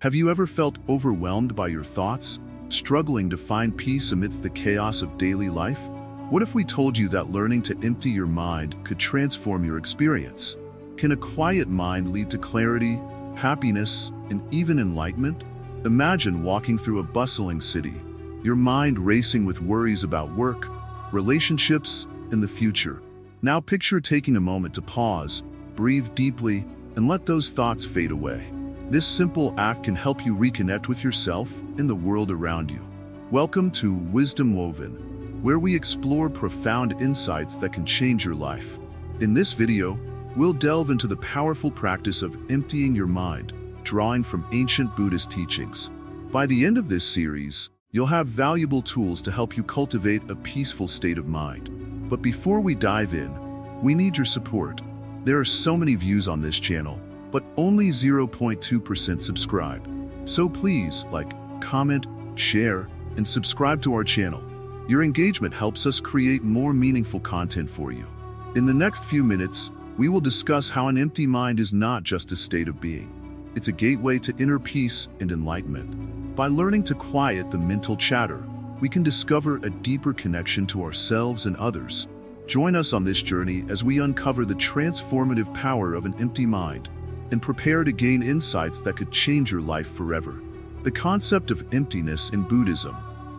Have you ever felt overwhelmed by your thoughts, struggling to find peace amidst the chaos of daily life? What if we told you that learning to empty your mind could transform your experience? Can a quiet mind lead to clarity, happiness, and even enlightenment? Imagine walking through a bustling city, your mind racing with worries about work, relationships, and the future. Now picture taking a moment to pause, breathe deeply, and let those thoughts fade away. This simple act can help you reconnect with yourself and the world around you. Welcome to Wisdom Woven, where we explore profound insights that can change your life. In this video, we'll delve into the powerful practice of emptying your mind, drawing from ancient Buddhist teachings. By the end of this series, you'll have valuable tools to help you cultivate a peaceful state of mind. But before we dive in, we need your support. There are so many views on this channel, but only 0.2% subscribed. So please like, comment, share, and subscribe to our channel. Your engagement helps us create more meaningful content for you. In the next few minutes, we will discuss how an empty mind is not just a state of being. It's a gateway to inner peace and enlightenment. By learning to quiet the mental chatter, we can discover a deeper connection to ourselves and others. Join us on this journey as we uncover the transformative power of an empty mind and prepare to gain insights that could change your life forever. The concept of emptiness in Buddhism.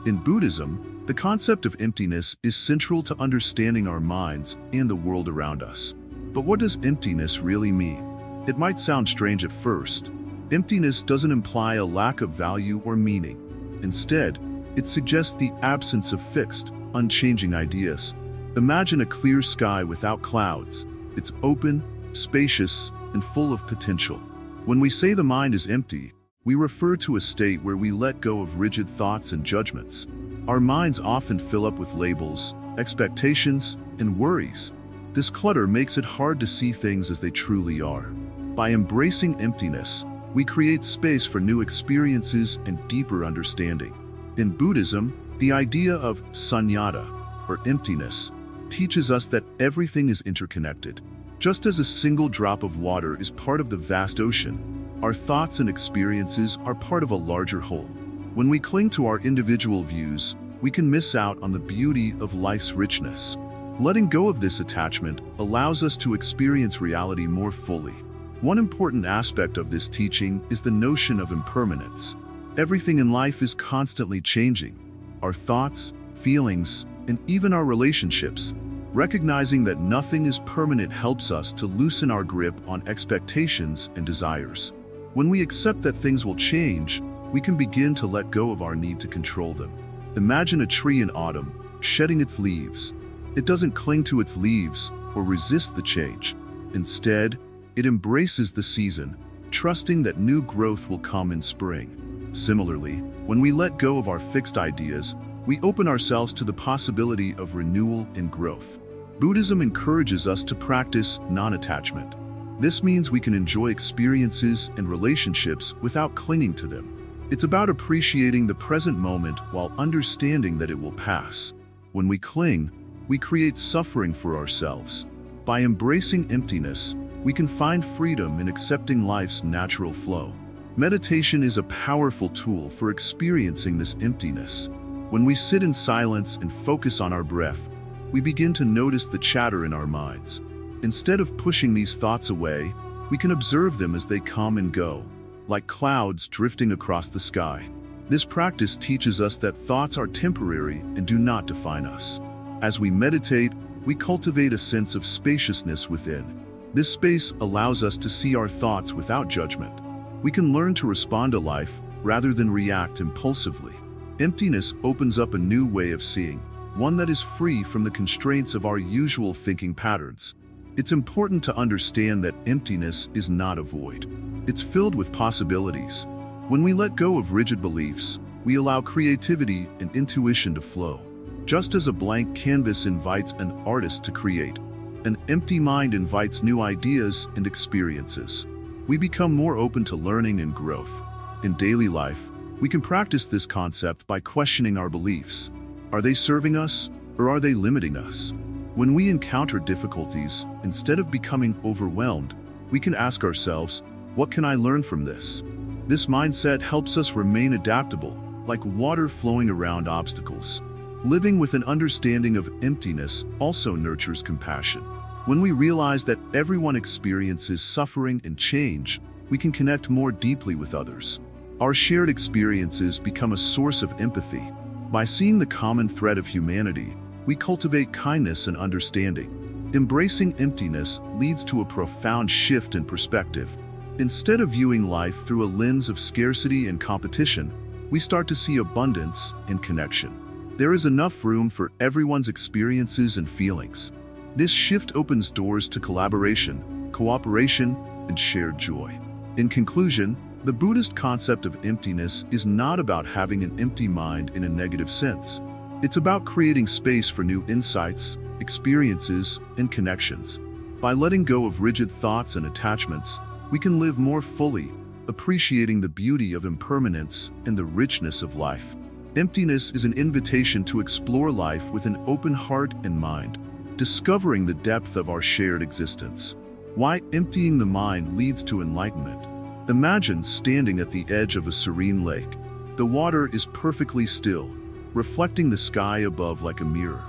In Buddhism, the concept of emptiness is central to understanding our minds and the world around us. But what does emptiness really mean? It might sound strange at first. Emptiness doesn't imply a lack of value or meaning. Instead, it suggests the absence of fixed, unchanging ideas. Imagine a clear sky without clouds. It's open, spacious, and full of potential. When we say the mind is empty, we refer to a state where we let go of rigid thoughts and judgments. Our minds often fill up with labels, expectations, and worries. This clutter makes it hard to see things as they truly are. By embracing emptiness, we create space for new experiences and deeper understanding. In Buddhism, the idea of sunyata, or emptiness, teaches us that everything is interconnected. Just as a single drop of water is part of the vast ocean, our thoughts and experiences are part of a larger whole. When we cling to our individual views, we can miss out on the beauty of life's richness. Letting go of this attachment allows us to experience reality more fully. One important aspect of this teaching is the notion of impermanence. Everything in life is constantly changing. Our thoughts, feelings, and even our relationships. Recognizing that nothing is permanent helps us to loosen our grip on expectations and desires. When we accept that things will change, we can begin to let go of our need to control them. Imagine a tree in autumn, shedding its leaves. It doesn't cling to its leaves or resist the change. Instead, it embraces the season, trusting that new growth will come in spring. Similarly, when we let go of our fixed ideas, we open ourselves to the possibility of renewal and growth. Buddhism encourages us to practice non-attachment. This means we can enjoy experiences and relationships without clinging to them. It's about appreciating the present moment while understanding that it will pass. When we cling, we create suffering for ourselves. By embracing emptiness, we can find freedom in accepting life's natural flow. Meditation is a powerful tool for experiencing this emptiness. When we sit in silence and focus on our breath, we begin to notice the chatter in our minds. Instead of pushing these thoughts away, we can observe them as they come and go, like clouds drifting across the sky. This practice teaches us that thoughts are temporary and do not define us. As we meditate, we cultivate a sense of spaciousness within. This space allows us to see our thoughts without judgment. We can learn to respond to life rather than react impulsively. Emptiness opens up a new way of seeing, one that is free from the constraints of our usual thinking patterns. It's important to understand that emptiness is not a void. It's filled with possibilities. When we let go of rigid beliefs, we allow creativity and intuition to flow. Just as a blank canvas invites an artist to create, an empty mind invites new ideas and experiences. We become more open to learning and growth. In daily life, we can practice this concept by questioning our beliefs. Are they serving us, or are they limiting us? When we encounter difficulties, instead of becoming overwhelmed, we can ask ourselves, what can I learn from this? This mindset helps us remain adaptable, like water flowing around obstacles. Living with an understanding of emptiness also nurtures compassion. When we realize that everyone experiences suffering and change, we can connect more deeply with others. Our shared experiences become a source of empathy. By seeing the common thread of humanity, we cultivate kindness and understanding. Embracing emptiness leads to a profound shift in perspective. Instead of viewing life through a lens of scarcity and competition, we start to see abundance and connection. There is enough room for everyone's experiences and feelings. This shift opens doors to collaboration, cooperation, and shared joy. In conclusion, the Buddhist concept of emptiness is not about having an empty mind in a negative sense. It's about creating space for new insights, experiences, and connections. By letting go of rigid thoughts and attachments, we can live more fully, appreciating the beauty of impermanence and the richness of life. Emptiness is an invitation to explore life with an open heart and mind, discovering the depth of our shared existence. Why emptying the mind leads to enlightenment. Imagine standing at the edge of a serene lake. The water is perfectly still, reflecting the sky above like a mirror.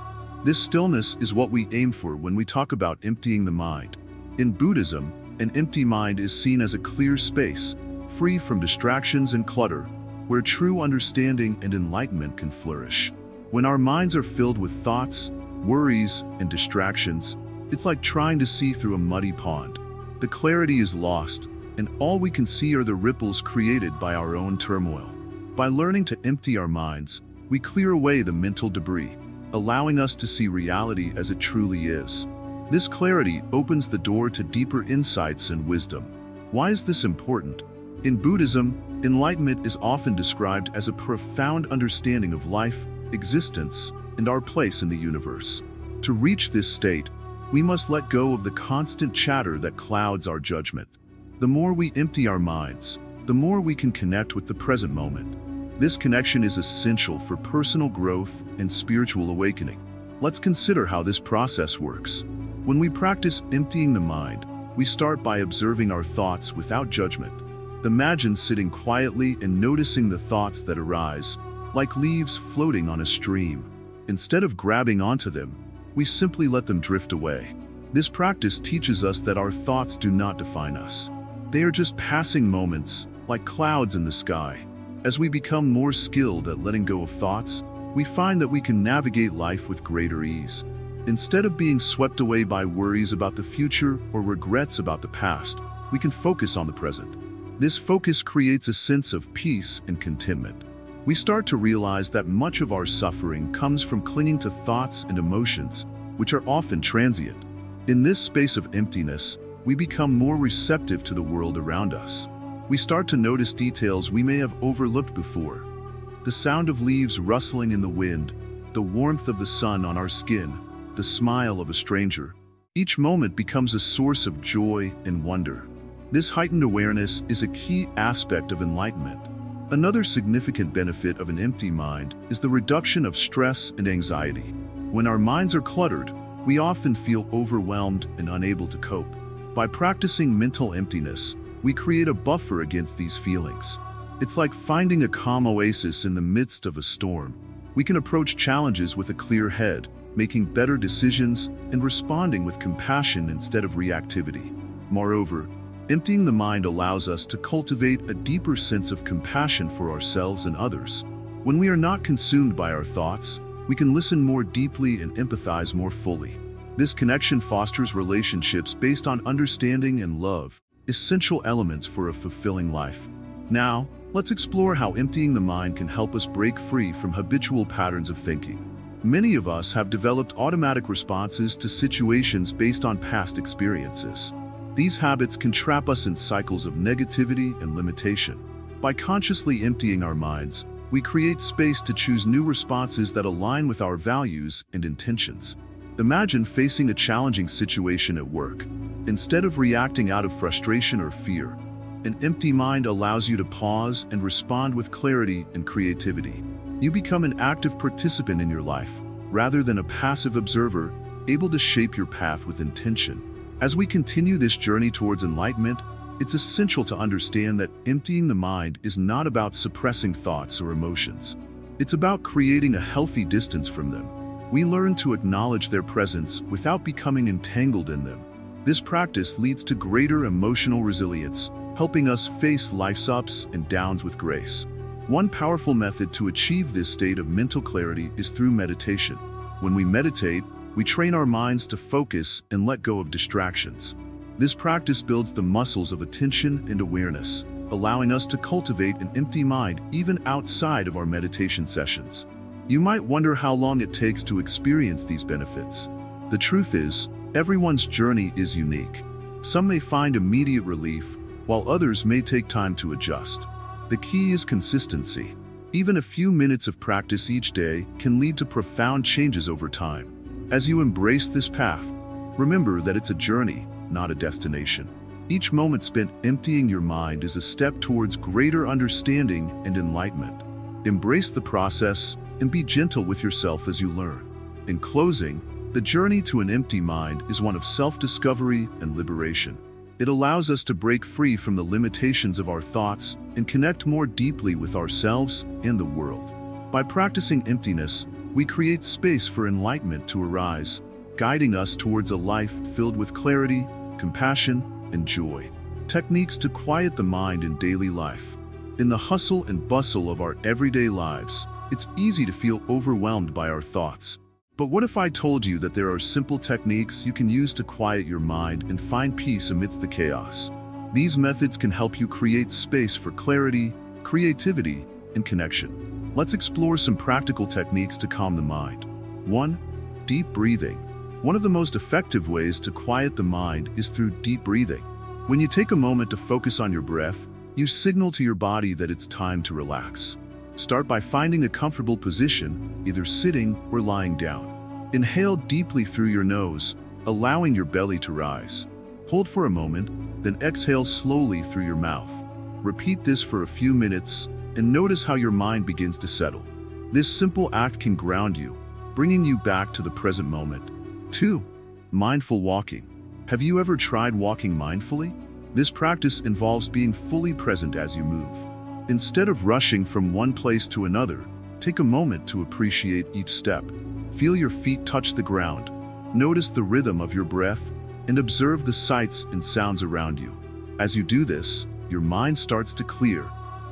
This stillness is what we aim for when we talk about emptying the mind. In Buddhism, an empty mind is seen as a clear space, free from distractions and clutter, where true understanding and enlightenment can flourish. When our minds are filled with thoughts, worries, and distractions, it's like trying to see through a muddy pond. The clarity is lost, and all we can see are the ripples created by our own turmoil. By learning to empty our minds, we clear away the mental debris, allowing us to see reality as it truly is. This clarity opens the door to deeper insights and wisdom. Why is this important? In Buddhism, enlightenment is often described as a profound understanding of life, existence, and our place in the universe. To reach this state, we must let go of the constant chatter that clouds our judgment. The more we empty our minds, the more we can connect with the present moment. This connection is essential for personal growth and spiritual awakening. Let's consider how this process works. When we practice emptying the mind, we start by observing our thoughts without judgment. Imagine sitting quietly and noticing the thoughts that arise, like leaves floating on a stream. Instead of grabbing onto them, we simply let them drift away. This practice teaches us that our thoughts do not define us. They are just passing moments, like clouds in the sky. As we become more skilled at letting go of thoughts, we find that we can navigate life with greater ease. Instead of being swept away by worries about the future or regrets about the past, we can focus on the present. This focus creates a sense of peace and contentment. We start to realize that much of our suffering comes from clinging to thoughts and emotions, which are often transient. In this space of emptiness, we become more receptive to the world around us. We start to notice details we may have overlooked before. The sound of leaves rustling in the wind, the warmth of the sun on our skin, the smile of a stranger. Each moment becomes a source of joy and wonder. This heightened awareness is a key aspect of enlightenment. Another significant benefit of an empty mind is the reduction of stress and anxiety. When our minds are cluttered, we often feel overwhelmed and unable to cope. By practicing mental emptiness, we create a buffer against these feelings. It's like finding a calm oasis in the midst of a storm. We can approach challenges with a clear head, making better decisions and responding with compassion instead of reactivity. Moreover, emptying the mind allows us to cultivate a deeper sense of compassion for ourselves and others. When we are not consumed by our thoughts, we can listen more deeply and empathize more fully. This connection fosters relationships based on understanding and love, essential elements for a fulfilling life. Now, let's explore how emptying the mind can help us break free from habitual patterns of thinking. Many of us have developed automatic responses to situations based on past experiences. These habits can trap us in cycles of negativity and limitation. By consciously emptying our minds, we create space to choose new responses that align with our values and intentions. Imagine facing a challenging situation at work. Instead of reacting out of frustration or fear, an empty mind allows you to pause and respond with clarity and creativity. You become an active participant in your life, rather than a passive observer, able to shape your path with intention. As we continue this journey towards enlightenment, It's essential to understand that emptying the mind is not about suppressing thoughts or emotions. It's about creating a healthy distance from them. We learn to acknowledge their presence without becoming entangled in them. This practice leads to greater emotional resilience, helping us face life's ups and downs with grace. One powerful method to achieve this state of mental clarity is through meditation. When we meditate, we train our minds to focus and let go of distractions. This practice builds the muscles of attention and awareness, allowing us to cultivate an empty mind even outside of our meditation sessions. You might wonder how long it takes to experience these benefits. The truth is, everyone's journey is unique. Some may find immediate relief, while others may take time to adjust. The key is consistency. Even a few minutes of practice each day can lead to profound changes over time. As you embrace this path, remember that it's a journey, not a destination. Each moment spent emptying your mind is a step towards greater understanding and enlightenment. Embrace the process and be gentle with yourself as you learn. In closing, the journey to an empty mind is one of self-discovery and liberation. It allows us to break free from the limitations of our thoughts and connect more deeply with ourselves and the world. By practicing emptiness, we create space for enlightenment to arise, guiding us towards a life filled with clarity, compassion, and joy. Techniques to quiet the mind in daily life. In the hustle and bustle of our everyday lives, it's easy to feel overwhelmed by our thoughts. But what if I told you that there are simple techniques you can use to quiet your mind and find peace amidst the chaos? These methods can help you create space for clarity, creativity, and connection. Let's explore some practical techniques to calm the mind. 1. Deep breathing. One of the most effective ways to quiet the mind is through deep breathing. When you take a moment to focus on your breath, you signal to your body that it's time to relax. Start by finding a comfortable position, either sitting or lying down. Inhale deeply through your nose, allowing your belly to rise. Hold for a moment, then exhale slowly through your mouth. Repeat this for a few minutes and notice how your mind begins to settle. This simple act can ground you, bringing you back to the present moment. 2. Mindful walking. Have you ever tried walking mindfully? This practice involves being fully present as you move. Instead of rushing from one place to another, take a moment to appreciate each step. Feel your feet touch the ground. Notice the rhythm of your breath and observe the sights and sounds around you. As you do this, your mind starts to clear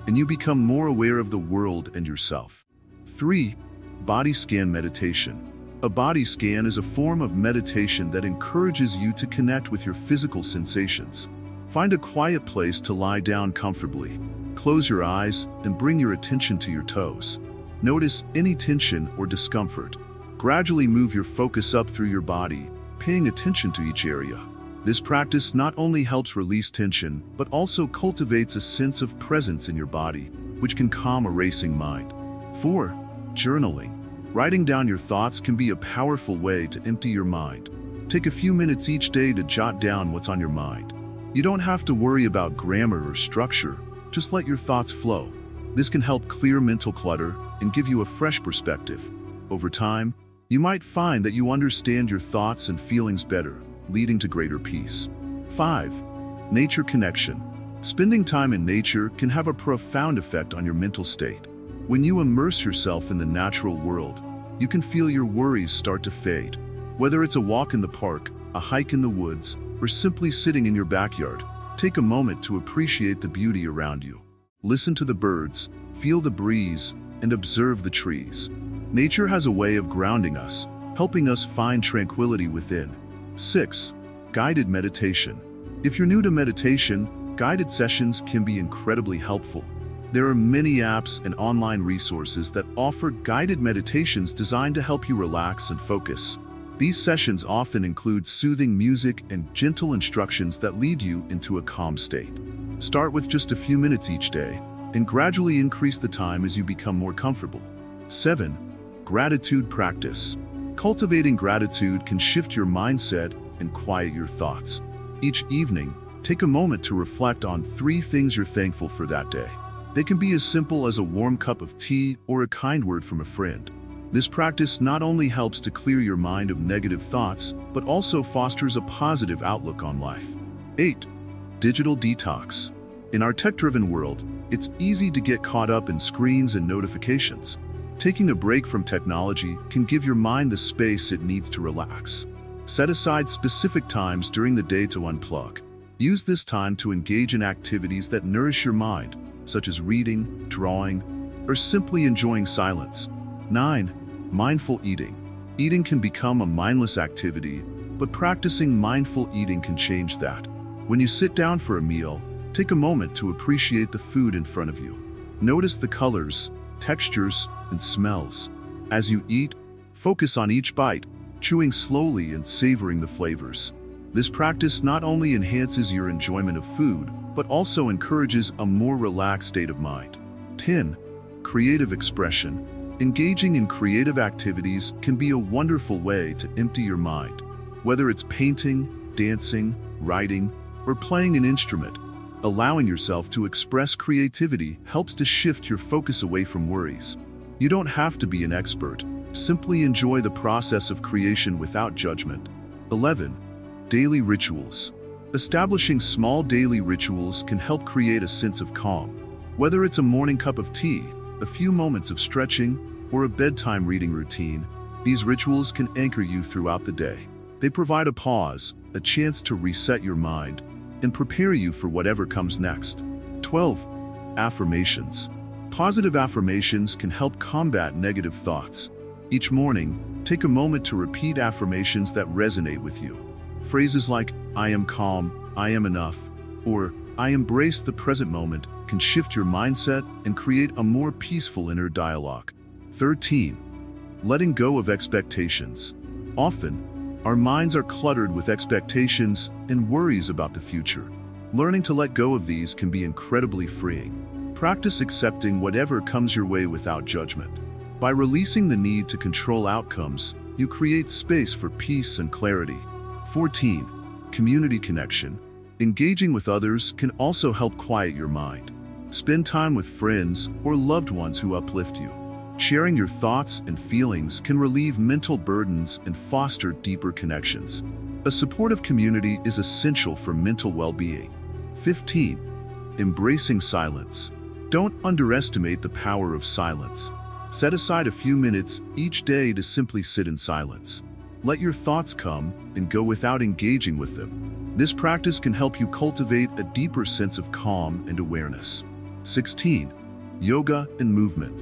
and you become more aware of the world and yourself. 3. Body scan meditation. A body scan is a form of meditation that encourages you to connect with your physical sensations. Find a quiet place to lie down comfortably. Close your eyes and bring your attention to your toes. Notice any tension or discomfort. Gradually move your focus up through your body, paying attention to each area. This practice not only helps release tension, but also cultivates a sense of presence in your body, which can calm a racing mind. 4. Journaling. Writing down your thoughts can be a powerful way to empty your mind. Take a few minutes each day to jot down what's on your mind. You don't have to worry about grammar or structure. Just let your thoughts flow. This can help clear mental clutter and give you a fresh perspective. Over time, you might find that you understand your thoughts and feelings better, leading to greater peace. 5. Nature connection. Spending time in nature can have a profound effect on your mental state. When you immerse yourself in the natural world, you can feel your worries start to fade. Whether it's a walk in the park, a hike in the woods, or simply sitting in your backyard, take a moment to appreciate the beauty around you. Listen to the birds, feel the breeze, and observe the trees. Nature has a way of grounding us, helping us find tranquility within. 6. Guided meditation. If you're new to meditation, guided sessions can be incredibly helpful. There are many apps and online resources that offer guided meditations designed to help you relax and focus. These sessions often include soothing music and gentle instructions that lead you into a calm state. Start with just a few minutes each day and gradually increase the time as you become more comfortable. 7. Gratitude practice. Cultivating gratitude can shift your mindset and quiet your thoughts. Each evening, take a moment to reflect on 3 things you're thankful for that day. They can be as simple as a warm cup of tea or a kind word from a friend. This practice not only helps to clear your mind of negative thoughts, but also fosters a positive outlook on life. 8. Digital detox. In our tech-driven world, it's easy to get caught up in screens and notifications. Taking a break from technology can give your mind the space it needs to relax. Set aside specific times during the day to unplug. Use this time to engage in activities that nourish your mind, such as reading, drawing, or simply enjoying silence. 9. Mindful eating. Eating can become a mindless activity, but practicing mindful eating can change that. When you sit down for a meal, take a moment to appreciate the food in front of you. Notice the colors, textures, and smells. As you eat, focus on each bite, chewing slowly and savoring the flavors. This practice not only enhances your enjoyment of food, but also encourages a more relaxed state of mind. 10. Creative expression. Engaging in creative activities can be a wonderful way to empty your mind. Whether it's painting, dancing, writing, or playing an instrument, allowing yourself to express creativity helps to shift your focus away from worries. You don't have to be an expert. Simply enjoy the process of creation without judgment. 11. Daily rituals. Establishing small daily rituals can help create a sense of calm. Whether it's a morning cup of tea, a few moments of stretching, or a bedtime reading routine, these rituals can anchor you throughout the day. They provide a pause, a chance to reset your mind, and prepare you for whatever comes next. 12. Affirmations. Positive affirmations can help combat negative thoughts. Each morning, take a moment to repeat affirmations that resonate with you. Phrases like, "I am calm," "I am enough," or "I embrace the present moment" can shift your mindset and create a more peaceful inner dialogue. 13. Letting go of expectations. Often, our minds are cluttered with expectations and worries about the future. Learning to let go of these can be incredibly freeing. Practice accepting whatever comes your way without judgment. By releasing the need to control outcomes, you create space for peace and clarity. 14. Community connection. Engaging with others can also help quiet your mind. Spend time with friends or loved ones who uplift you. Sharing your thoughts and feelings can relieve mental burdens and foster deeper connections. A supportive community is essential for mental well-being. 15. Embracing silence. Don't underestimate the power of silence. Set aside a few minutes each day to simply sit in silence. Let your thoughts come and go without engaging with them. This practice can help you cultivate a deeper sense of calm and awareness. 16. Yoga and movement.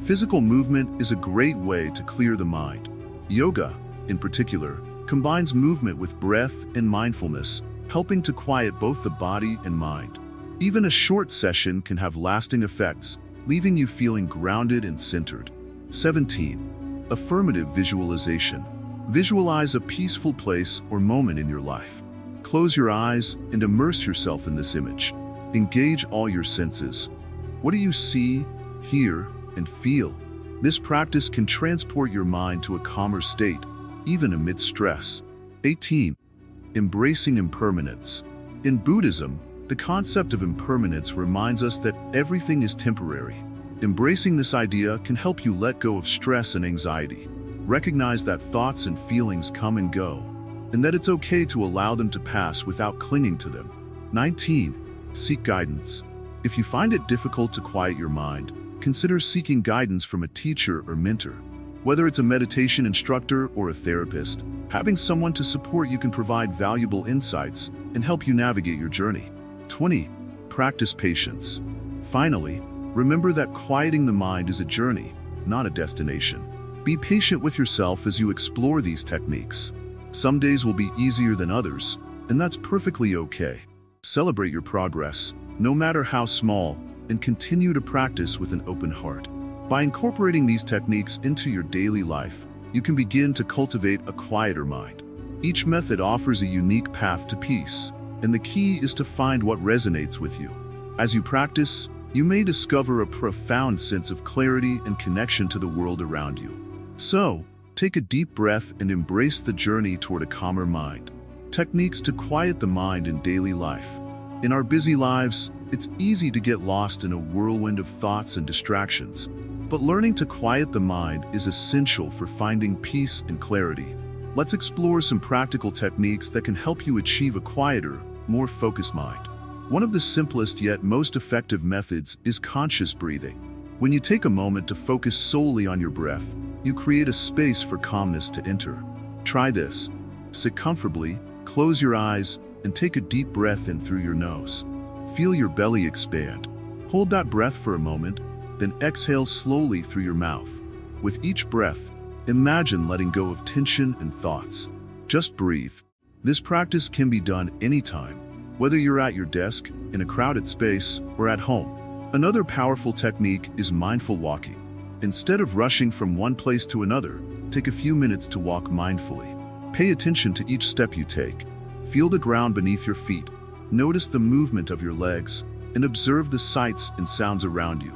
Physical movement is a great way to clear the mind. Yoga, in particular, combines movement with breath and mindfulness, helping to quiet both the body and mind. Even a short session can have lasting effects, leaving you feeling grounded and centered. 17. Affirmative visualization. Visualize a peaceful place or moment in your life. Close your eyes and immerse yourself in this image. Engage all your senses. What do you see, hear, and feel? This practice can transport your mind to a calmer state, even amidst stress. 18. Embracing impermanence. In Buddhism, the concept of impermanence reminds us that everything is temporary. Embracing this idea can help you let go of stress and anxiety. Recognize that thoughts and feelings come and go, and that it's okay to allow them to pass without clinging to them. 19. Seek guidance. If you find it difficult to quiet your mind, consider seeking guidance from a teacher or mentor. Whether it's a meditation instructor or a therapist, having someone to support you can provide valuable insights and help you navigate your journey. 20. Practice patience. Finally, remember that quieting the mind is a journey, not a destination. Be patient with yourself as you explore these techniques. Some days will be easier than others, and that's perfectly okay. Celebrate your progress, no matter how small, and continue to practice with an open heart. By incorporating these techniques into your daily life, you can begin to cultivate a quieter mind. Each method offers a unique path to peace, and the key is to find what resonates with you. As you practice, you may discover a profound sense of clarity and connection to the world around you. So, take a deep breath and embrace the journey toward a calmer mind. Techniques to quiet the mind in daily life. In our busy lives, it's easy to get lost in a whirlwind of thoughts and distractions. But learning to quiet the mind is essential for finding peace and clarity. Let's explore some practical techniques that can help you achieve a quieter, more focused mind. One of the simplest yet most effective methods is conscious breathing. When you take a moment to focus solely on your breath, you create a space for calmness to enter. Try this. Sit comfortably, close your eyes, and take a deep breath in through your nose. Feel your belly expand. Hold that breath for a moment, then exhale slowly through your mouth. With each breath, imagine letting go of tension and thoughts. Just breathe. This practice can be done anytime, whether you're at your desk, in a crowded space, or at home. Another powerful technique is mindful walking. Instead of rushing from one place to another, take a few minutes to walk mindfully. Pay attention to each step you take. Feel the ground beneath your feet. Notice the movement of your legs, and observe the sights and sounds around you.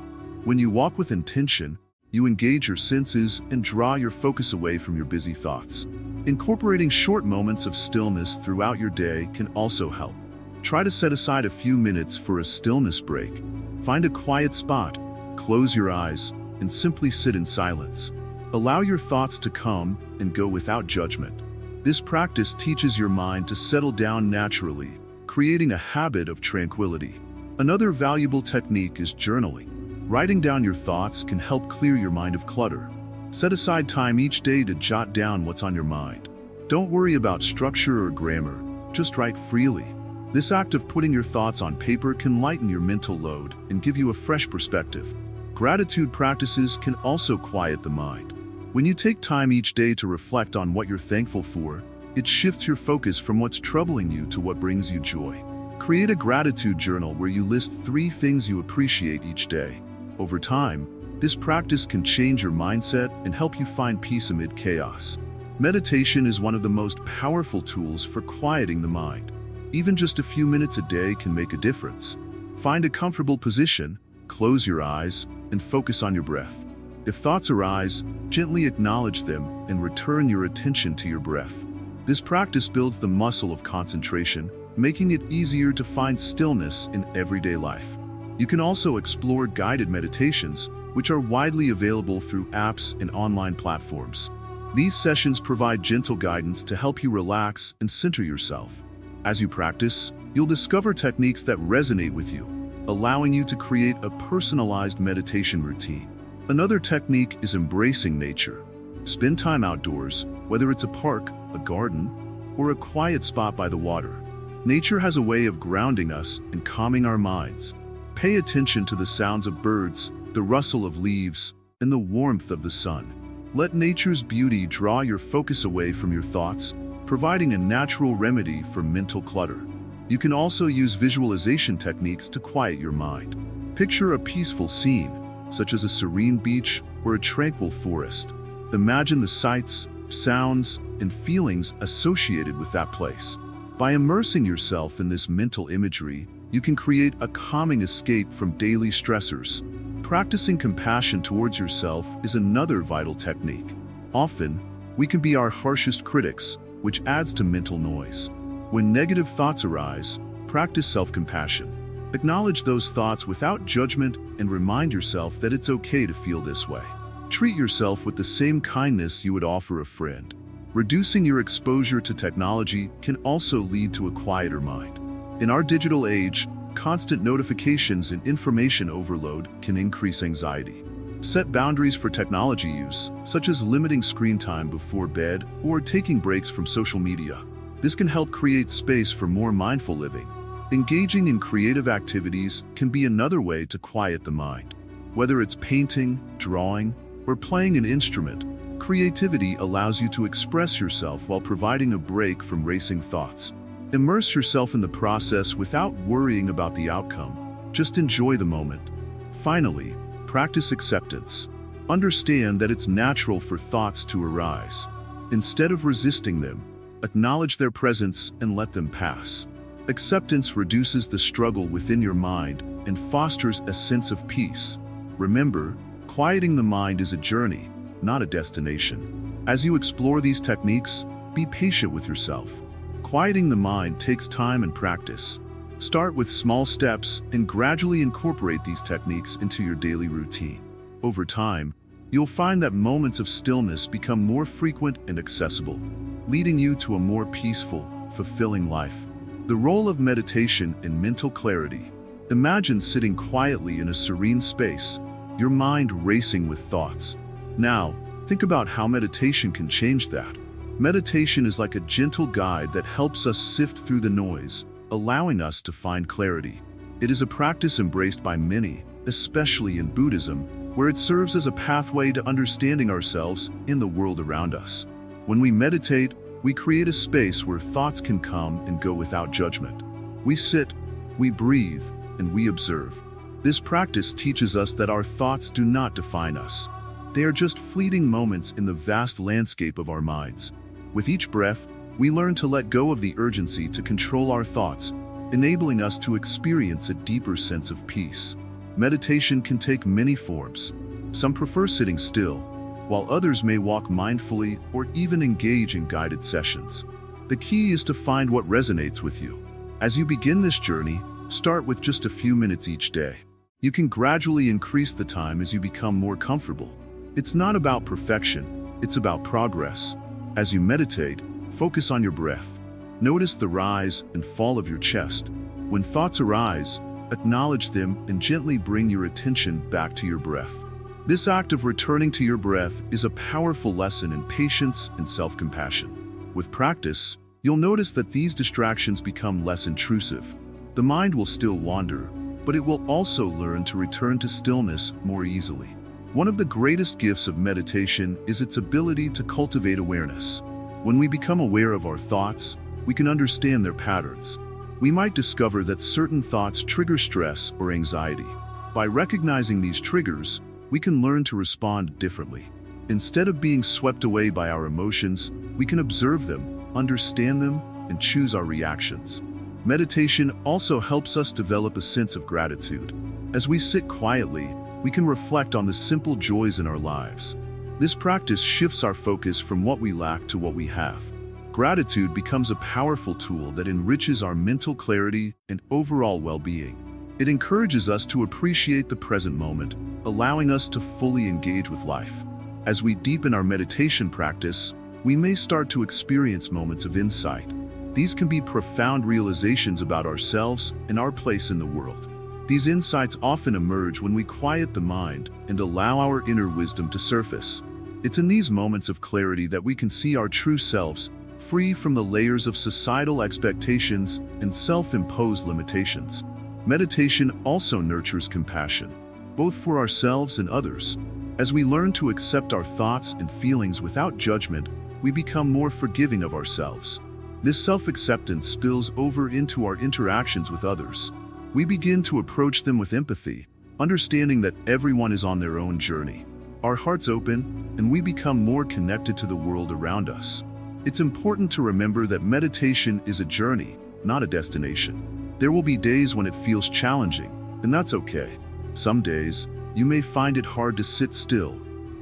When you walk with intention, you engage your senses and draw your focus away from your busy thoughts. Incorporating short moments of stillness throughout your day can also help. Try to set aside a few minutes for a stillness break. Find a quiet spot, close your eyes, and simply sit in silence. Allow your thoughts to come and go without judgment. This practice teaches your mind to settle down naturally, creating a habit of tranquility. Another valuable technique is journaling. Writing down your thoughts can help clear your mind of clutter. Set aside time each day to jot down what's on your mind. Don't worry about structure or grammar, just write freely. This act of putting your thoughts on paper can lighten your mental load and give you a fresh perspective. Gratitude practices can also quiet the mind. When you take time each day to reflect on what you're thankful for, it shifts your focus from what's troubling you to what brings you joy. Create a gratitude journal where you list 3 things you appreciate each day. Over time, this practice can change your mindset and help you find peace amid chaos. Meditation is one of the most powerful tools for quieting the mind. Even just a few minutes a day can make a difference. Find a comfortable position, close your eyes, and focus on your breath. If thoughts arise, gently acknowledge them and return your attention to your breath. This practice builds the muscle of concentration, making it easier to find stillness in everyday life. You can also explore guided meditations, which are widely available through apps and online platforms. These sessions provide gentle guidance to help you relax and center yourself. As you practice, you'll discover techniques that resonate with you, allowing you to create a personalized meditation routine. Another technique is embracing nature. Spend time outdoors, whether it's a park, a garden, or a quiet spot by the water. Nature has a way of grounding us and calming our minds. Pay attention to the sounds of birds, the rustle of leaves, and the warmth of the sun. Let nature's beauty draw your focus away from your thoughts, providing a natural remedy for mental clutter. You can also use visualization techniques to quiet your mind. Picture a peaceful scene, such as a serene beach or a tranquil forest. Imagine the sights, sounds, and feelings associated with that place. By immersing yourself in this mental imagery, you can create a calming escape from daily stressors. Practicing compassion towards yourself is another vital technique. Often, we can be our harshest critics, which adds to mental noise. When negative thoughts arise, practice self-compassion. Acknowledge those thoughts without judgment and remind yourself that it's okay to feel this way. Treat yourself with the same kindness you would offer a friend. Reducing your exposure to technology can also lead to a quieter mind. In our digital age, constant notifications and information overload can increase anxiety. Set boundaries for technology use, such as limiting screen time before bed or taking breaks from social media. This can help create space for more mindful living. Engaging in creative activities can be another way to quiet the mind. Whether it's painting, drawing, or playing an instrument, creativity allows you to express yourself while providing a break from racing thoughts. Immerse yourself in the process without worrying about the outcome. Just enjoy the moment. Finally, practice acceptance. Understand that it's natural for thoughts to arise. Instead of resisting them, acknowledge their presence and let them pass. Acceptance reduces the struggle within your mind and fosters a sense of peace. Remember, quieting the mind is a journey, not a destination. As you explore these techniques, be patient with yourself. Quieting the mind takes time and practice. Start with small steps and gradually incorporate these techniques into your daily routine. Over time, you'll find that moments of stillness become more frequent and accessible, leading you to a more peaceful, fulfilling life. The role of meditation in mental clarity. Imagine sitting quietly in a serene space, your mind racing with thoughts. Now, think about how meditation can change that. Meditation is like a gentle guide that helps us sift through the noise, allowing us to find clarity. It is a practice embraced by many, especially in Buddhism, where it serves as a pathway to understanding ourselves in the world around us. When we meditate, we create a space where thoughts can come and go without judgment. We sit, we breathe, and we observe. This practice teaches us that our thoughts do not define us. They are just fleeting moments in the vast landscape of our minds. With each breath, we learn to let go of the urgency to control our thoughts, enabling us to experience a deeper sense of peace. Meditation can take many forms. Some prefer sitting still, while others may walk mindfully or even engage in guided sessions. The key is to find what resonates with you. As you begin this journey, start with just a few minutes each day. You can gradually increase the time as you become more comfortable. It's not about perfection, it's about progress. As you meditate, focus on your breath. Notice the rise and fall of your chest. When thoughts arise, acknowledge them and gently bring your attention back to your breath. This act of returning to your breath is a powerful lesson in patience and self-compassion. With practice, you'll notice that these distractions become less intrusive. The mind will still wander, but it will also learn to return to stillness more easily. One of the greatest gifts of meditation is its ability to cultivate awareness. When we become aware of our thoughts, we can understand their patterns. We might discover that certain thoughts trigger stress or anxiety. By recognizing these triggers, we can learn to respond differently. Instead of being swept away by our emotions, we can observe them, understand them, and choose our reactions. Meditation also helps us develop a sense of gratitude. As we sit quietly, we can reflect on the simple joys in our lives. This practice shifts our focus from what we lack to what we have. Gratitude becomes a powerful tool that enriches our mental clarity and overall well-being. It encourages us to appreciate the present moment, allowing us to fully engage with life. As we deepen our meditation practice, we may start to experience moments of insight. These can be profound realizations about ourselves and our place in the world. These insights often emerge when we quiet the mind and allow our inner wisdom to surface. It's in these moments of clarity that we can see our true selves, free from the layers of societal expectations and self-imposed limitations. Meditation also nurtures compassion, both for ourselves and others. As we learn to accept our thoughts and feelings without judgment, we become more forgiving of ourselves. This self-acceptance spills over into our interactions with others. We begin to approach them with empathy, understanding that everyone is on their own journey. Our hearts open, and we become more connected to the world around us. It's important to remember that meditation is a journey, not a destination. There will be days when it feels challenging, and that's okay. Some days, you may find it hard to sit still,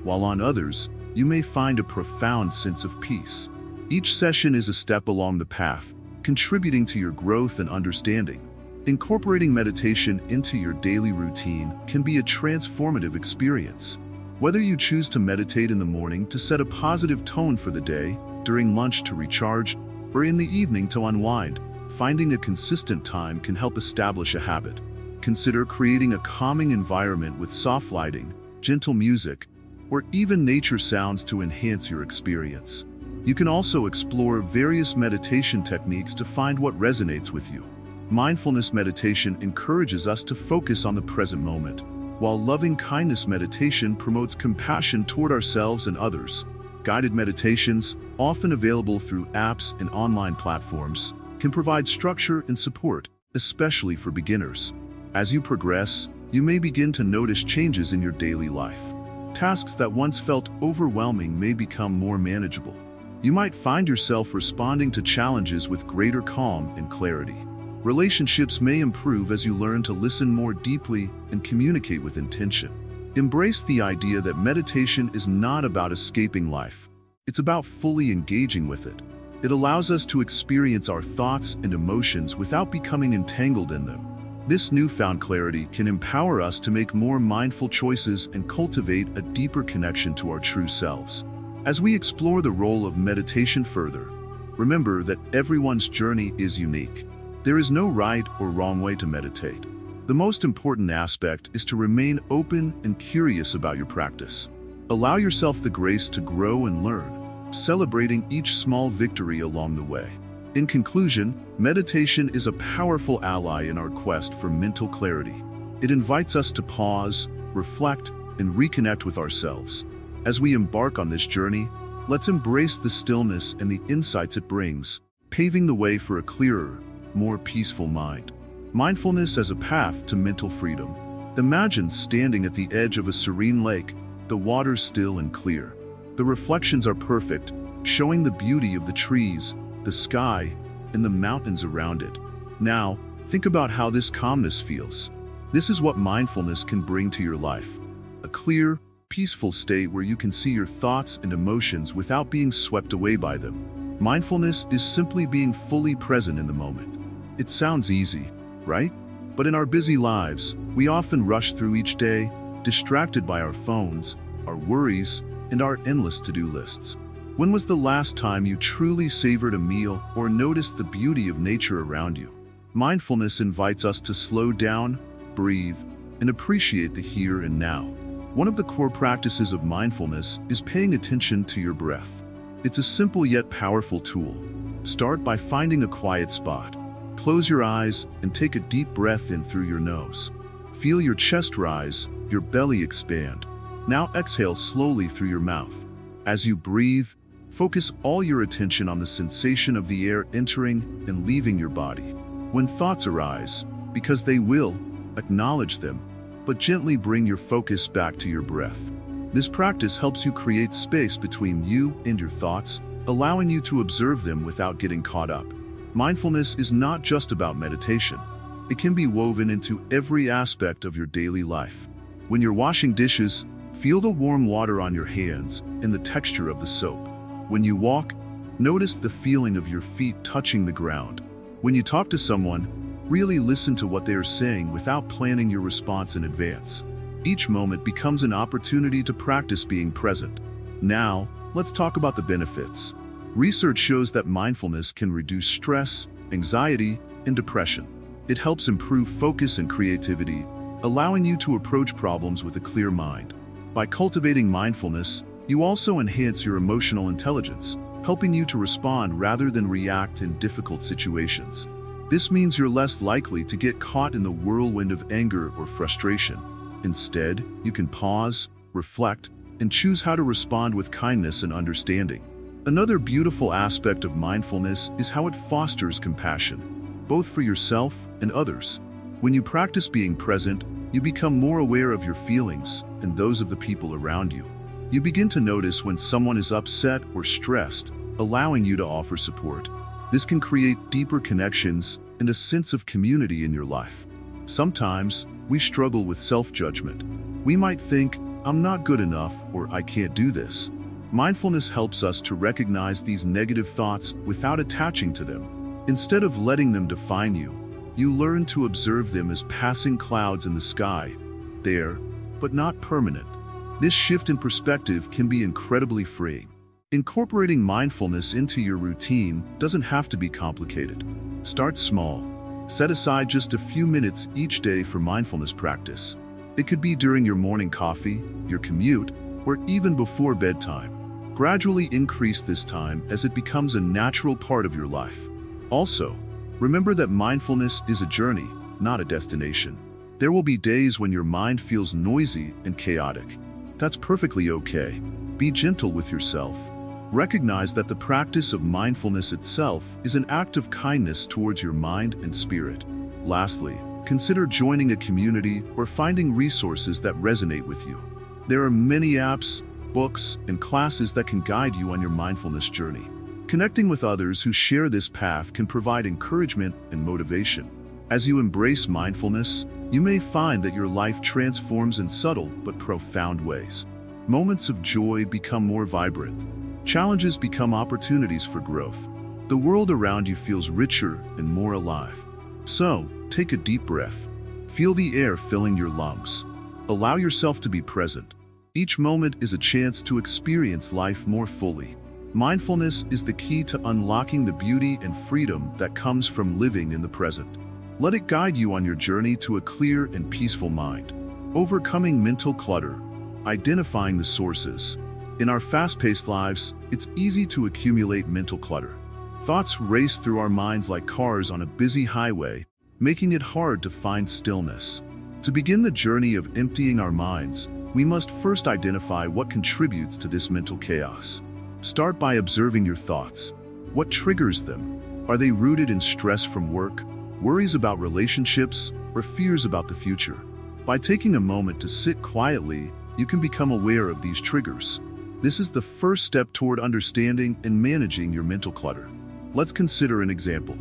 while on others, you may find a profound sense of peace. Each session is a step along the path, contributing to your growth and understanding. Incorporating meditation into your daily routine can be a transformative experience. Whether you choose to meditate in the morning to set a positive tone for the day, during lunch to recharge, or in the evening to unwind, finding a consistent time can help establish a habit. Consider creating a calming environment with soft lighting, gentle music, or even nature sounds to enhance your experience. You can also explore various meditation techniques to find what resonates with you. Mindfulness meditation encourages us to focus on the present moment, while loving kindness meditation promotes compassion toward ourselves and others. Guided meditations, often available through apps and online platforms, can provide structure and support, especially for beginners. As you progress, you may begin to notice changes in your daily life. Tasks that once felt overwhelming may become more manageable. You might find yourself responding to challenges with greater calm and clarity. Relationships may improve as you learn to listen more deeply and communicate with intention. Embrace the idea that meditation is not about escaping life. It's about fully engaging with it. It allows us to experience our thoughts and emotions without becoming entangled in them. This newfound clarity can empower us to make more mindful choices and cultivate a deeper connection to our true selves. As we explore the role of meditation further, remember that everyone's journey is unique. There is no right or wrong way to meditate. The most important aspect is to remain open and curious about your practice. Allow yourself the grace to grow and learn, celebrating each small victory along the way. In conclusion, meditation is a powerful ally in our quest for mental clarity. It invites us to pause, reflect, and reconnect with ourselves. As we embark on this journey, let's embrace the stillness and the insights it brings, paving the way for a clearer, more peaceful mind. Mindfulness as a path to mental freedom. Imagine standing at the edge of a serene lake, the water still and clear. The reflections are perfect, showing the beauty of the trees, the sky, and the mountains around it. Now, think about how this calmness feels. This is what mindfulness can bring to your life. A clear, peaceful state where you can see your thoughts and emotions without being swept away by them. Mindfulness is simply being fully present in the moment. It sounds easy, right? But in our busy lives, we often rush through each day, distracted by our phones, our worries, and our endless to-do lists. When was the last time you truly savored a meal or noticed the beauty of nature around you? Mindfulness invites us to slow down, breathe, and appreciate the here and now. One of the core practices of mindfulness is paying attention to your breath. It's a simple yet powerful tool. Start by finding a quiet spot. Close your eyes and take a deep breath in through your nose. Feel your chest rise, your belly expand. Now exhale slowly through your mouth. As you breathe, focus all your attention on the sensation of the air entering and leaving your body. When thoughts arise, because they will, acknowledge them, but gently bring your focus back to your breath. This practice helps you create space between you and your thoughts, allowing you to observe them without getting caught up. Mindfulness is not just about meditation. It can be woven into every aspect of your daily life. When you're washing dishes, feel the warm water on your hands and the texture of the soap. When you walk, notice the feeling of your feet touching the ground. When you talk to someone, really listen to what they are saying without planning your response in advance. Each moment becomes an opportunity to practice being present. Now, let's talk about the benefits. Research shows that mindfulness can reduce stress, anxiety, and depression. It helps improve focus and creativity, allowing you to approach problems with a clear mind. By cultivating mindfulness, you also enhance your emotional intelligence, helping you to respond rather than react in difficult situations. This means you're less likely to get caught in the whirlwind of anger or frustration. Instead, you can pause, reflect, and choose how to respond with kindness and understanding. Another beautiful aspect of mindfulness is how it fosters compassion, both for yourself and others. When you practice being present, you become more aware of your feelings and those of the people around you. You begin to notice when someone is upset or stressed, allowing you to offer support. This can create deeper connections and a sense of community in your life. Sometimes, we struggle with self-judgment. We might think, I'm not good enough, or I can't do this. Mindfulness helps us to recognize these negative thoughts without attaching to them. Instead of letting them define you, you learn to observe them as passing clouds in the sky, there, but not permanent. This shift in perspective can be incredibly freeing. Incorporating mindfulness into your routine doesn't have to be complicated. Start small. Set aside just a few minutes each day for mindfulness practice. It could be during your morning coffee, your commute, or even before bedtime. Gradually increase this time as it becomes a natural part of your life. Also, remember that mindfulness is a journey, not a destination. There will be days when your mind feels noisy and chaotic. That's perfectly okay. Be gentle with yourself. Recognize that the practice of mindfulness itself is an act of kindness towards your mind and spirit. Lastly, consider joining a community or finding resources that resonate with you. There are many apps, books, and classes that can guide you on your mindfulness journey. Connecting with others who share this path can provide encouragement and motivation. As you embrace mindfulness, you may find that your life transforms in subtle but profound ways. Moments of joy become more vibrant. Challenges become opportunities for growth. The world around you feels richer and more alive. So, take a deep breath. Feel the air filling your lungs. Allow yourself to be present. Each moment is a chance to experience life more fully. Mindfulness is the key to unlocking the beauty and freedom that comes from living in the present. Let it guide you on your journey to a clear and peaceful mind. Overcoming mental clutter. Identifying the sources. In our fast-paced lives, it's easy to accumulate mental clutter. Thoughts race through our minds like cars on a busy highway, making it hard to find stillness. To begin the journey of emptying our minds, we must first identify what contributes to this mental chaos. Start by observing your thoughts. What triggers them? Are they rooted in stress from work, worries about relationships, or fears about the future? By taking a moment to sit quietly, you can become aware of these triggers. This is the first step toward understanding and managing your mental clutter. Let's consider an example.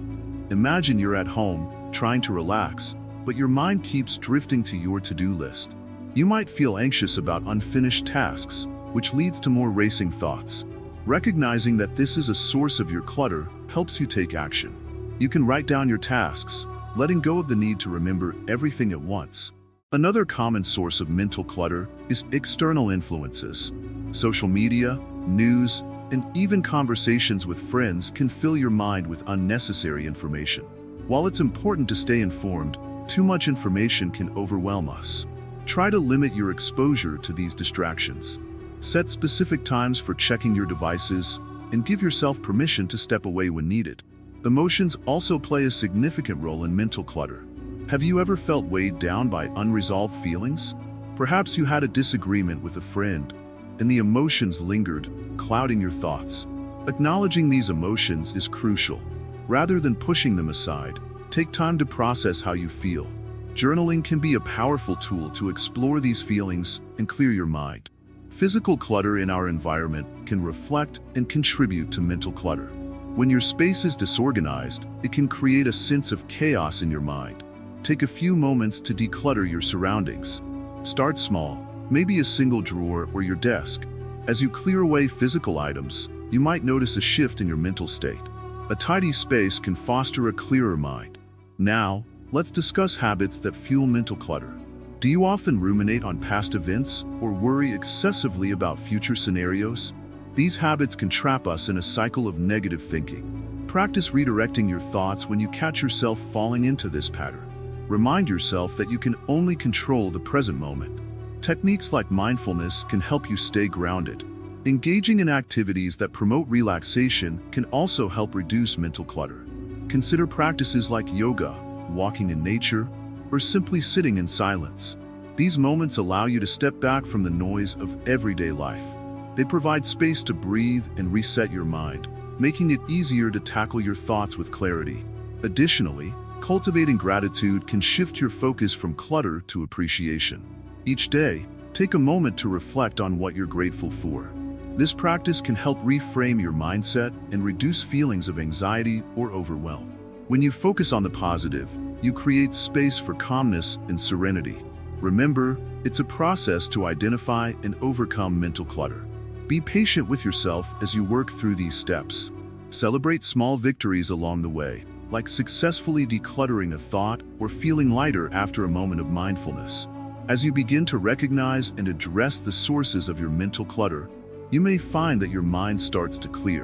Imagine you're at home, trying to relax, but your mind keeps drifting to your to-do list. You might feel anxious about unfinished tasks, which leads to more racing thoughts. Recognizing that this is a source of your clutter helps you take action. You can write down your tasks, letting go of the need to remember everything at once. Another common source of mental clutter is external influences. Social media, news, and even conversations with friends can fill your mind with unnecessary information. While it's important to stay informed, too much information can overwhelm us. Try to limit your exposure to these distractions. Set specific times for checking your devices, and give yourself permission to step away when needed. Emotions also play a significant role in mental clutter. Have you ever felt weighed down by unresolved feelings? Perhaps you had a disagreement with a friend, and the emotions lingered, clouding your thoughts. Acknowledging these emotions is crucial. Rather than pushing them aside, take time to process how you feel. Journaling can be a powerful tool to explore these feelings and clear your mind. Physical clutter in our environment can reflect and contribute to mental clutter. When your space is disorganized, it can create a sense of chaos in your mind. Take a few moments to declutter your surroundings. Start small, maybe a single drawer or your desk. As you clear away physical items, you might notice a shift in your mental state. A tidy space can foster a clearer mind. Now, let's discuss habits that fuel mental clutter. Do you often ruminate on past events or worry excessively about future scenarios? These habits can trap us in a cycle of negative thinking. Practice redirecting your thoughts when you catch yourself falling into this pattern. Remind yourself that you can only control the present moment. Techniques like mindfulness can help you stay grounded. Engaging in activities that promote relaxation can also help reduce mental clutter. Consider practices like yoga, walking in nature, or simply sitting in silence. These moments allow you to step back from the noise of everyday life. They provide space to breathe and reset your mind, making it easier to tackle your thoughts with clarity. Additionally, cultivating gratitude can shift your focus from clutter to appreciation. Each day, take a moment to reflect on what you're grateful for. This practice can help reframe your mindset and reduce feelings of anxiety or overwhelm. When you focus on the positive, you create space for calmness and serenity. Remember, it's a process to identify and overcome mental clutter. Be patient with yourself as you work through these steps. Celebrate small victories along the way, like successfully decluttering a thought or feeling lighter after a moment of mindfulness. As you begin to recognize and address the sources of your mental clutter, you may find that your mind starts to clear.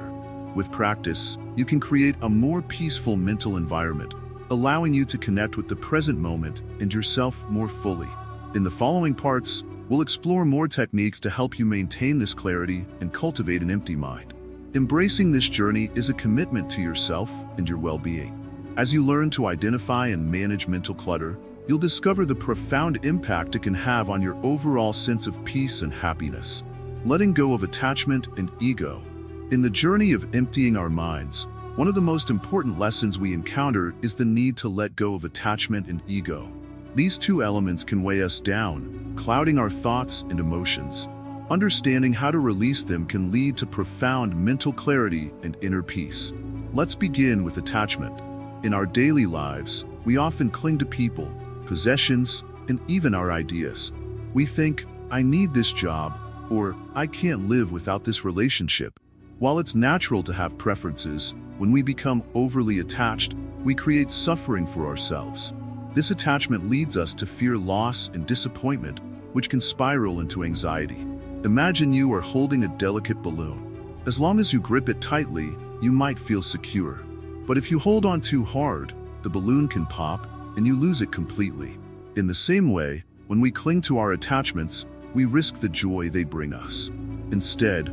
With practice, you can create a more peaceful mental environment, allowing you to connect with the present moment and yourself more fully. In the following parts, we'll explore more techniques to help you maintain this clarity and cultivate an empty mind. Embracing this journey is a commitment to yourself and your well-being. As you learn to identify and manage mental clutter, you'll discover the profound impact it can have on your overall sense of peace and happiness. Letting go of attachment and ego. In the journey of emptying our minds, one of the most important lessons we encounter is the need to let go of attachment and ego. These two elements can weigh us down, clouding our thoughts and emotions. Understanding how to release them can lead to profound mental clarity and inner peace. Let's begin with attachment. In our daily lives, we often cling to people, possessions, and even our ideas. We think, I need this job, or I can't live without this relationship. While it's natural to have preferences, when we become overly attached, we create suffering for ourselves. This attachment leads us to fear loss and disappointment, which can spiral into anxiety. Imagine you are holding a delicate balloon. As long as you grip it tightly, you might feel secure. But if you hold on too hard, the balloon can pop and you lose it completely. In the same way, when we cling to our attachments, we risk the joy they bring us. Instead,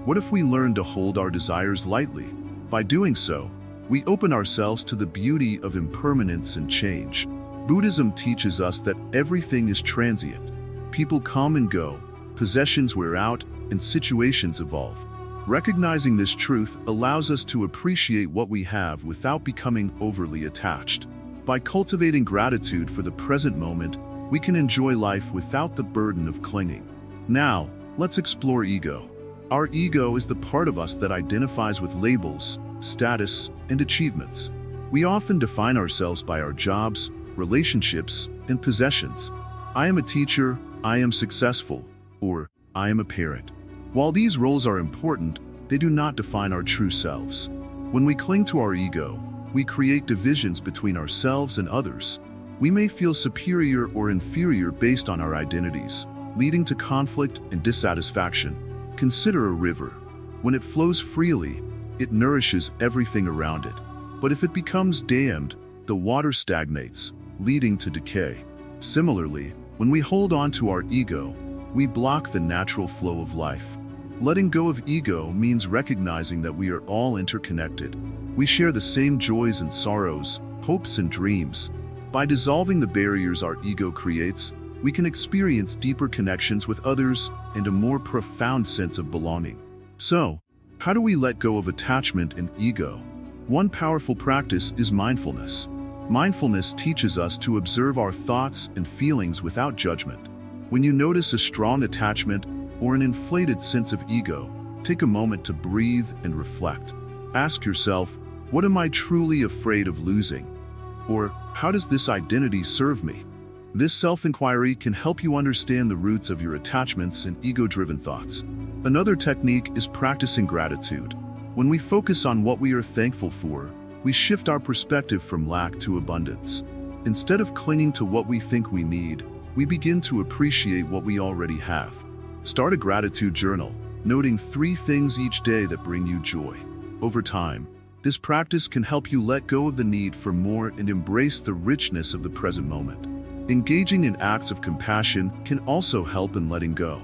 what if we learn to hold our desires lightly? By doing so, we open ourselves to the beauty of impermanence and change. Buddhism teaches us that everything is transient. People come and go, possessions wear out, and situations evolve. Recognizing this truth allows us to appreciate what we have without becoming overly attached. By cultivating gratitude for the present moment, we can enjoy life without the burden of clinging. Now, let's explore ego. Our ego is the part of us that identifies with labels, status, and achievements. We often define ourselves by our jobs, relationships, and possessions. I am a teacher, I am successful, or I am a parent. While these roles are important, they do not define our true selves. When we cling to our ego, we create divisions between ourselves and others. We may feel superior or inferior based on our identities, leading to conflict and dissatisfaction. Consider a river. When it flows freely, it nourishes everything around it. But if it becomes dammed, the water stagnates, leading to decay. Similarly, when we hold on to our ego, we block the natural flow of life. Letting go of ego means recognizing that we are all interconnected. We share the same joys and sorrows, hopes and dreams. By dissolving the barriers our ego creates, we can experience deeper connections with others and a more profound sense of belonging. So, how do we let go of attachment and ego? One powerful practice is mindfulness. Mindfulness teaches us to observe our thoughts and feelings without judgment. When you notice a strong attachment or an inflated sense of ego, take a moment to breathe and reflect. Ask yourself, what am I truly afraid of losing? Or, how does this identity serve me? This self-inquiry can help you understand the roots of your attachments and ego-driven thoughts. Another technique is practicing gratitude. When we focus on what we are thankful for, we shift our perspective from lack to abundance. Instead of clinging to what we think we need, we begin to appreciate what we already have. Start a gratitude journal, noting 3 things each day that bring you joy. Over time, this practice can help you let go of the need for more and embrace the richness of the present moment. Engaging in acts of compassion can also help in letting go.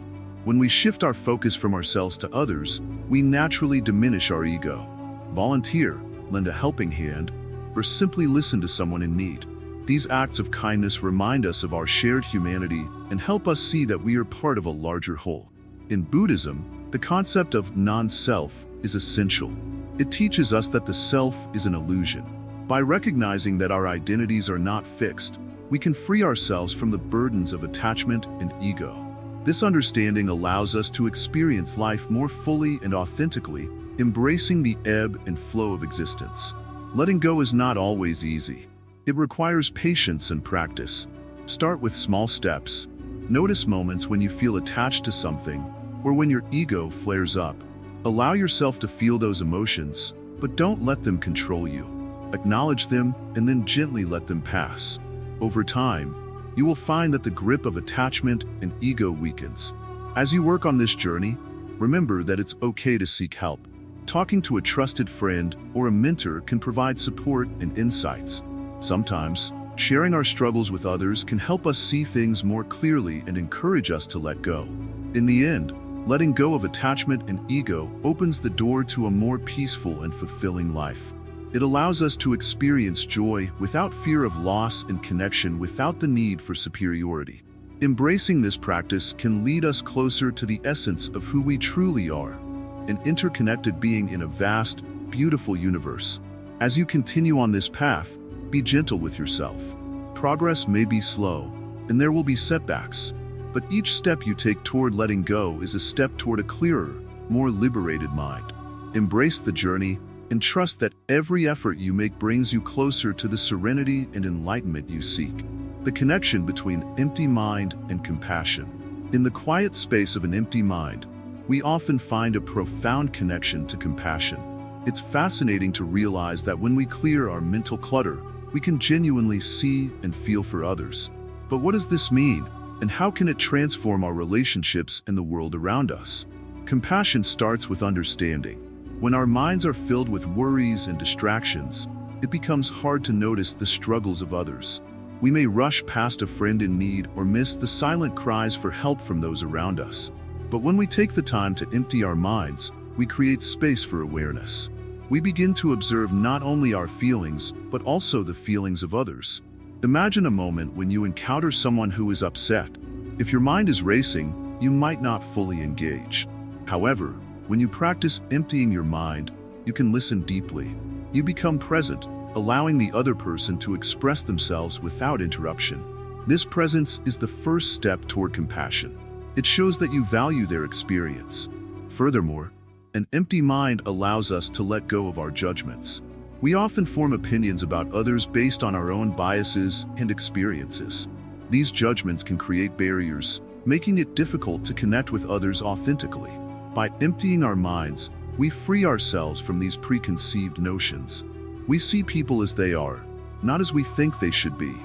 When we shift our focus from ourselves to others, we naturally diminish our ego. Volunteer, lend a helping hand, or simply listen to someone in need. These acts of kindness remind us of our shared humanity and help us see that we are part of a larger whole. In Buddhism, the concept of non-self is essential. It teaches us that the self is an illusion. By recognizing that our identities are not fixed, we can free ourselves from the burdens of attachment and ego. This understanding allows us to experience life more fully and authentically, embracing the ebb and flow of existence. Letting go is not always easy. It requires patience and practice. Start with small steps. Notice moments when you feel attached to something or when your ego flares up. Allow yourself to feel those emotions, but don't let them control you. Acknowledge them and then gently let them pass. Over time, you will find that the grip of attachment and ego weakens. As you work on this journey, remember that it's okay to seek help. Talking to a trusted friend or a mentor can provide support and insights. Sometimes, sharing our struggles with others can help us see things more clearly and encourage us to let go. In the end, letting go of attachment and ego opens the door to a more peaceful and fulfilling life. It allows us to experience joy without fear of loss and connection without the need for superiority. Embracing this practice can lead us closer to the essence of who we truly are, an interconnected being in a vast, beautiful universe. As you continue on this path, be gentle with yourself. Progress may be slow, and there will be setbacks, but each step you take toward letting go is a step toward a clearer, more liberated mind. Embrace the journey and trust that every effort you make brings you closer to the serenity and enlightenment you seek. The connection between empty mind and compassion. In the quiet space of an empty mind, we often find a profound connection to compassion. It's fascinating to realize that when we clear our mental clutter, we can genuinely see and feel for others. But what does this mean, and how can it transform our relationships and the world around us? Compassion starts with understanding. When our minds are filled with worries and distractions, it becomes hard to notice the struggles of others. We may rush past a friend in need or miss the silent cries for help from those around us. But when we take the time to empty our minds, we create space for awareness. We begin to observe not only our feelings, but also the feelings of others. Imagine a moment when you encounter someone who is upset. If your mind is racing, you might not fully engage. However, when you practice emptying your mind, you can listen deeply. You become present, allowing the other person to express themselves without interruption. This presence is the first step toward compassion. It shows that you value their experience. Furthermore, an empty mind allows us to let go of our judgments. We often form opinions about others based on our own biases and experiences. These judgments can create barriers, making it difficult to connect with others authentically. By emptying our minds, we free ourselves from these preconceived notions. We see people as they are, not as we think they should be.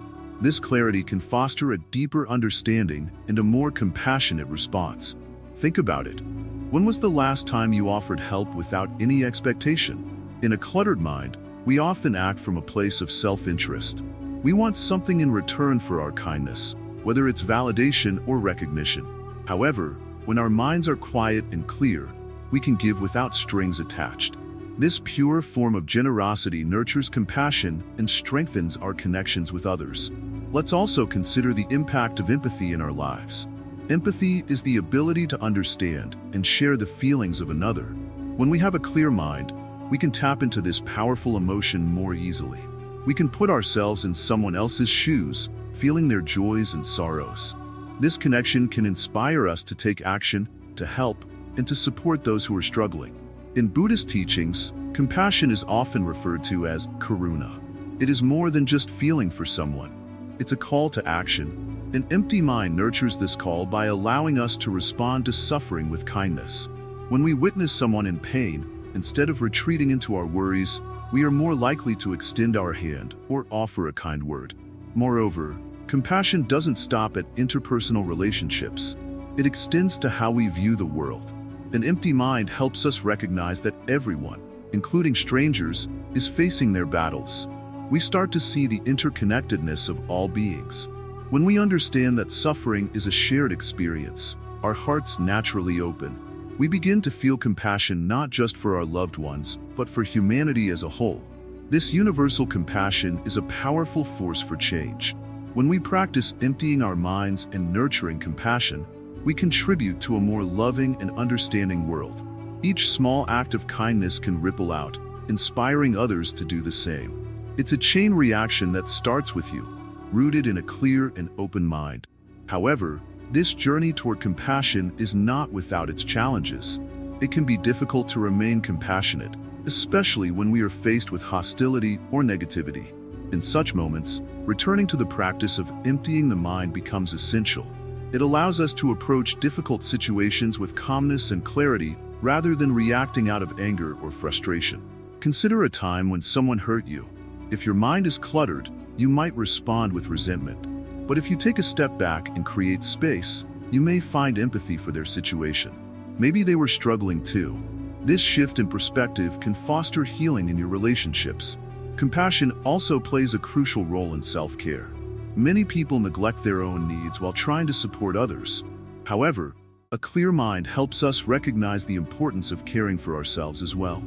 This clarity can foster a deeper understanding and a more compassionate response. Think about it. When was the last time you offered help without any expectation? In a cluttered mind, we often act from a place of self-interest. We want something in return for our kindness, whether it's validation or recognition. However, when our minds are quiet and clear, we can give without strings attached. This pure form of generosity nurtures compassion and strengthens our connections with others. Let's also consider the impact of empathy in our lives. Empathy is the ability to understand and share the feelings of another. When we have a clear mind, we can tap into this powerful emotion more easily. We can put ourselves in someone else's shoes, feeling their joys and sorrows. This connection can inspire us to take action, to help, and to support those who are struggling. In Buddhist teachings, compassion is often referred to as karuna. It is more than just feeling for someone. It's a call to action. An empty mind nurtures this call by allowing us to respond to suffering with kindness. When we witness someone in pain, instead of retreating into our worries, we are more likely to extend our hand or offer a kind word. Moreover, compassion doesn't stop at interpersonal relationships. It extends to how we view the world. An empty mind helps us recognize that everyone, including strangers, is facing their battles. We start to see the interconnectedness of all beings. When we understand that suffering is a shared experience, our hearts naturally open. We begin to feel compassion not just for our loved ones, but for humanity as a whole. This universal compassion is a powerful force for change. When we practice emptying our minds and nurturing compassion, we contribute to a more loving and understanding world. Each small act of kindness can ripple out, inspiring others to do the same. It's a chain reaction that starts with you, rooted in a clear and open mind. However, this journey toward compassion is not without its challenges. It can be difficult to remain compassionate, especially when we are faced with hostility or negativity. In such moments, returning to the practice of emptying the mind becomes essential. It allows us to approach difficult situations with calmness and clarity rather than reacting out of anger or frustration. Consider a time when someone hurt you. If your mind is cluttered, you might respond with resentment. But if you take a step back and create space, you may find empathy for their situation. Maybe they were struggling too. This shift in perspective can foster healing in your relationships. Compassion also plays a crucial role in self-care. Many people neglect their own needs while trying to support others. However, a clear mind helps us recognize the importance of caring for ourselves as well.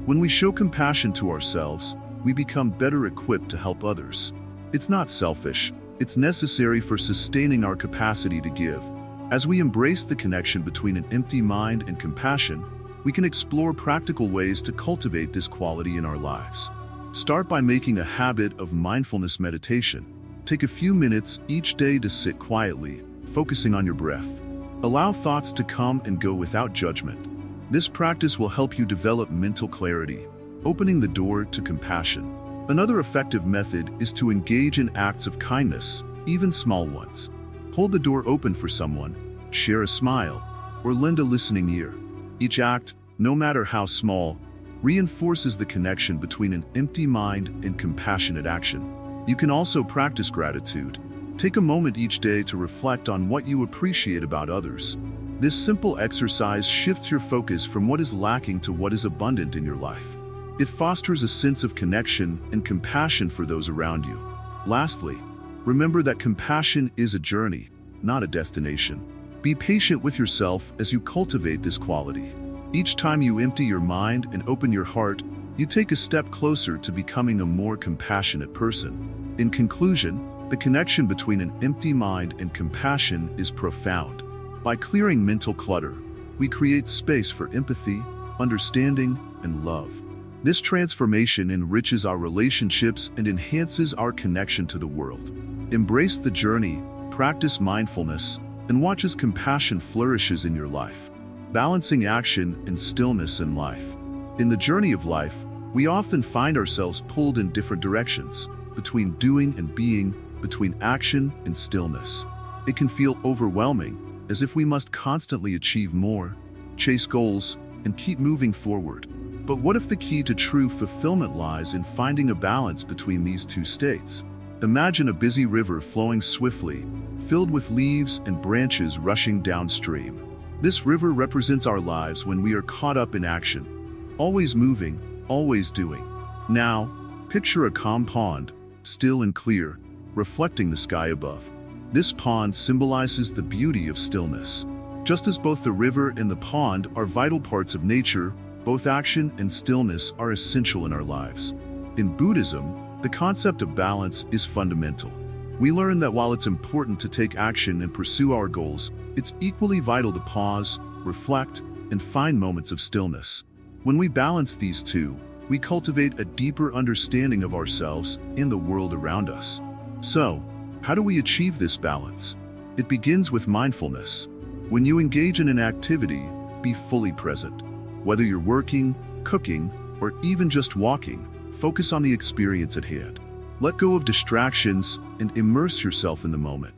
When we show compassion to ourselves, we become better equipped to help others. It's not selfish, it's necessary for sustaining our capacity to give. As we embrace the connection between an empty mind and compassion, we can explore practical ways to cultivate this quality in our lives. Start by making a habit of mindfulness meditation. Take a few minutes each day to sit quietly, focusing on your breath. Allow thoughts to come and go without judgment. This practice will help you develop mental clarity, opening the door to compassion. Another effective method is to engage in acts of kindness, even small ones. Hold the door open for someone, share a smile, or lend a listening ear. Each act, no matter how small, reinforces the connection between an empty mind and compassionate action. You can also practice gratitude. Take a moment each day to reflect on what you appreciate about others. This simple exercise shifts your focus from what is lacking to what is abundant in your life. It fosters a sense of connection and compassion for those around you. Lastly, remember that compassion is a journey, not a destination. Be patient with yourself as you cultivate this quality. Each time you empty your mind and open your heart, you take a step closer to becoming a more compassionate person. In conclusion, the connection between an empty mind and compassion is profound. By clearing mental clutter, we create space for empathy, understanding, and love. This transformation enriches our relationships and enhances our connection to the world. Embrace the journey, practice mindfulness, and watch as compassion flourishes in your life, balancing action and stillness in life. In the journey of life, we often find ourselves pulled in different directions, between doing and being, between action and stillness. It can feel overwhelming, as if we must constantly achieve more, chase goals, and keep moving forward. But what if the key to true fulfillment lies in finding a balance between these two states? Imagine a busy river flowing swiftly, filled with leaves and branches rushing downstream. This river represents our lives when we are caught up in action, always moving, always doing. Now, picture a calm pond, still and clear, reflecting the sky above. This pond symbolizes the beauty of stillness. Just as both the river and the pond are vital parts of nature, both action and stillness are essential in our lives. In Buddhism, the concept of balance is fundamental. We learn that while it's important to take action and pursue our goals, it's equally vital to pause, reflect, and find moments of stillness. When we balance these two, we cultivate a deeper understanding of ourselves and the world around us. So, how do we achieve this balance? It begins with mindfulness. When you engage in an activity, be fully present. Whether you're working, cooking, or even just walking, focus on the experience at hand. Let go of distractions and immerse yourself in the moment.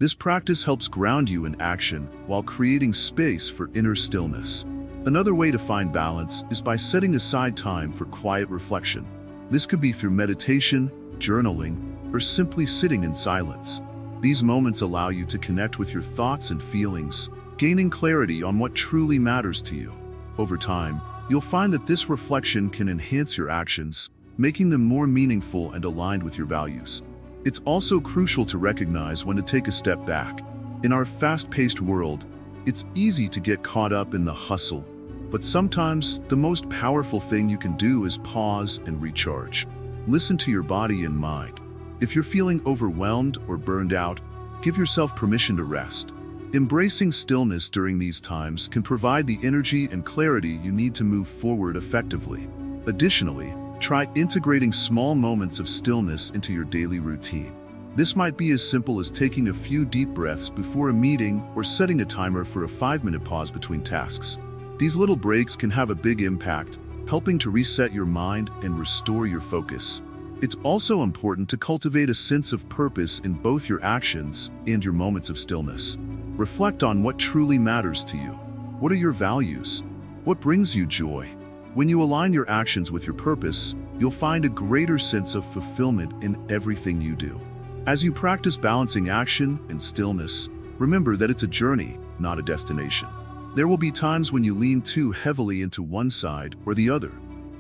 This practice helps ground you in action while creating space for inner stillness. Another way to find balance is by setting aside time for quiet reflection. This could be through meditation, journaling, or simply sitting in silence. These moments allow you to connect with your thoughts and feelings, gaining clarity on what truly matters to you. Over time, you'll find that this reflection can enhance your actions, making them more meaningful and aligned with your values. It's also crucial to recognize when to take a step back. In our fast-paced world, it's easy to get caught up in the hustle, but sometimes the most powerful thing you can do is pause and recharge. Listen to your body and mind. If you're feeling overwhelmed or burned out, give yourself permission to rest. Embracing stillness during these times can provide the energy and clarity you need to move forward effectively. Additionally, try integrating small moments of stillness into your daily routine. This might be as simple as taking a few deep breaths before a meeting or setting a timer for a 5-minute pause between tasks. These little breaks can have a big impact, helping to reset your mind and restore your focus. It's also important to cultivate a sense of purpose in both your actions and your moments of stillness. Reflect on what truly matters to you. What are your values? What brings you joy? When you align your actions with your purpose, you'll find a greater sense of fulfillment in everything you do. As you practice balancing action and stillness, remember that it's a journey, not a destination. There will be times when you lean too heavily into one side or the other.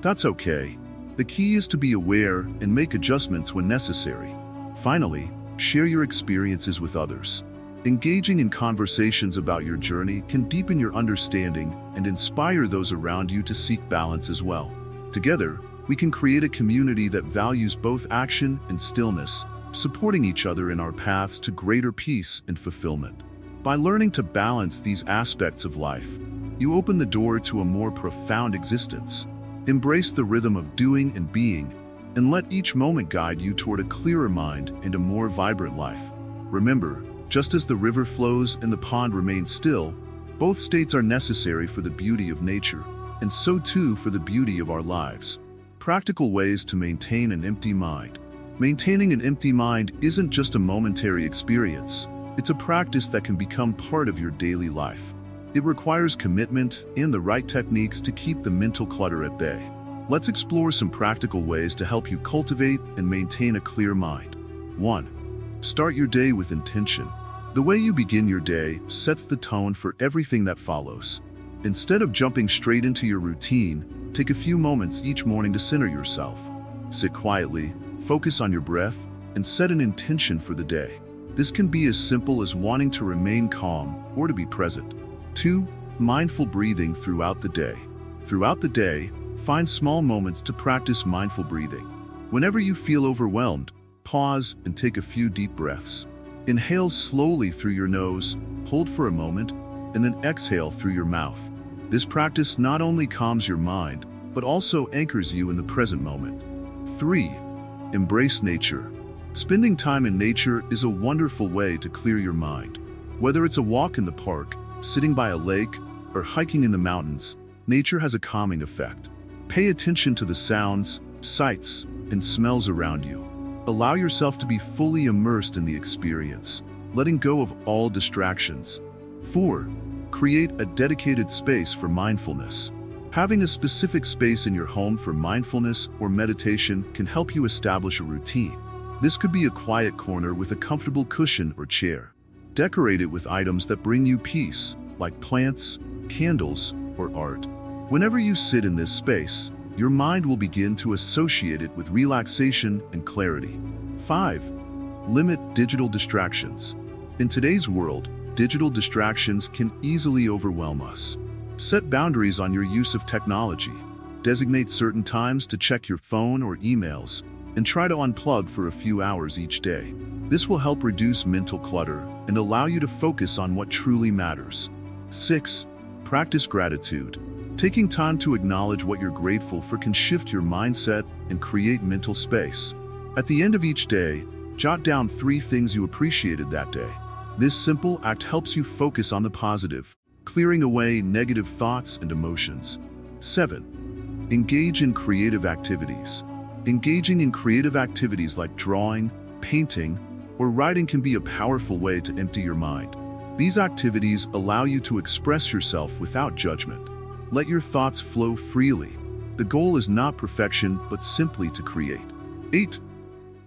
That's okay. The key is to be aware and make adjustments when necessary. Finally, share your experiences with others. Engaging in conversations about your journey can deepen your understanding and inspire those around you to seek balance as well. Together, we can create a community that values both action and stillness, supporting each other in our paths to greater peace and fulfillment. By learning to balance these aspects of life, you open the door to a more profound existence. Embrace the rhythm of doing and being, and let each moment guide you toward a clearer mind and a more vibrant life. Remember, just as the river flows and the pond remains still, both states are necessary for the beauty of nature, and so too for the beauty of our lives. Practical ways to maintain an empty mind. Maintaining an empty mind isn't just a momentary experience. It's a practice that can become part of your daily life. It requires commitment and the right techniques to keep the mental clutter at bay. Let's explore some practical ways to help you cultivate and maintain a clear mind. 1. Start your day with intention. The way you begin your day sets the tone for everything that follows. Instead of jumping straight into your routine, take a few moments each morning to center yourself. Sit quietly, focus on your breath, and set an intention for the day. This can be as simple as wanting to remain calm or to be present. 2. Mindful breathing throughout the day. Throughout the day, find small moments to practice mindful breathing. Whenever you feel overwhelmed, pause and take a few deep breaths. Inhale slowly through your nose, hold for a moment, and then exhale through your mouth. This practice not only calms your mind, but also anchors you in the present moment. 3. Embrace nature. Spending time in nature is a wonderful way to clear your mind. Whether it's a walk in the park, sitting by a lake, or hiking in the mountains, nature has a calming effect. Pay attention to the sounds, sights, and smells around you. Allow yourself to be fully immersed in the experience, letting go of all distractions. 4. Create a dedicated space for mindfulness. Having a specific space in your home for mindfulness or meditation can help you establish a routine. This could be a quiet corner with a comfortable cushion or chair. Decorate it with items that bring you peace, like plants, candles, or art. Whenever you sit in this space, your mind will begin to associate it with relaxation and clarity. 5. Limit digital distractions. In today's world, digital distractions can easily overwhelm us. Set boundaries on your use of technology. Designate certain times to check your phone or emails, and try to unplug for a few hours each day. This will help reduce mental clutter and allow you to focus on what truly matters. 6. Practice gratitude. Taking time to acknowledge what you're grateful for can shift your mindset and create mental space. At the end of each day, jot down 3 things you appreciated that day. This simple act helps you focus on the positive, clearing away negative thoughts and emotions. 7. Engage in creative activities. Engaging in creative activities like drawing, painting, or writing can be a powerful way to empty your mind. These activities allow you to express yourself without judgment. Let your thoughts flow freely. The goal is not perfection, but simply to create. 8.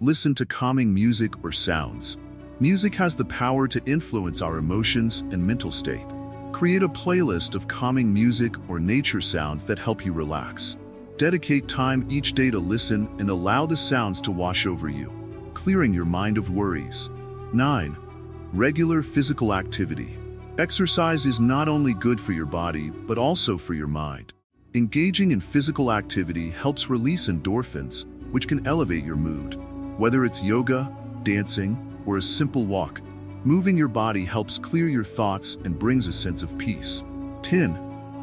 Listen to calming music or sounds. Music has the power to influence our emotions and mental state. Create a playlist of calming music or nature sounds that help you relax. Dedicate time each day to listen and allow the sounds to wash over you, clearing your mind of worries. 9. Regular physical activity. Exercise is not only good for your body, but also for your mind. Engaging in physical activity helps release endorphins, which can elevate your mood. Whether it's yoga, dancing, or a simple walk, moving your body helps clear your thoughts and brings a sense of peace. 10.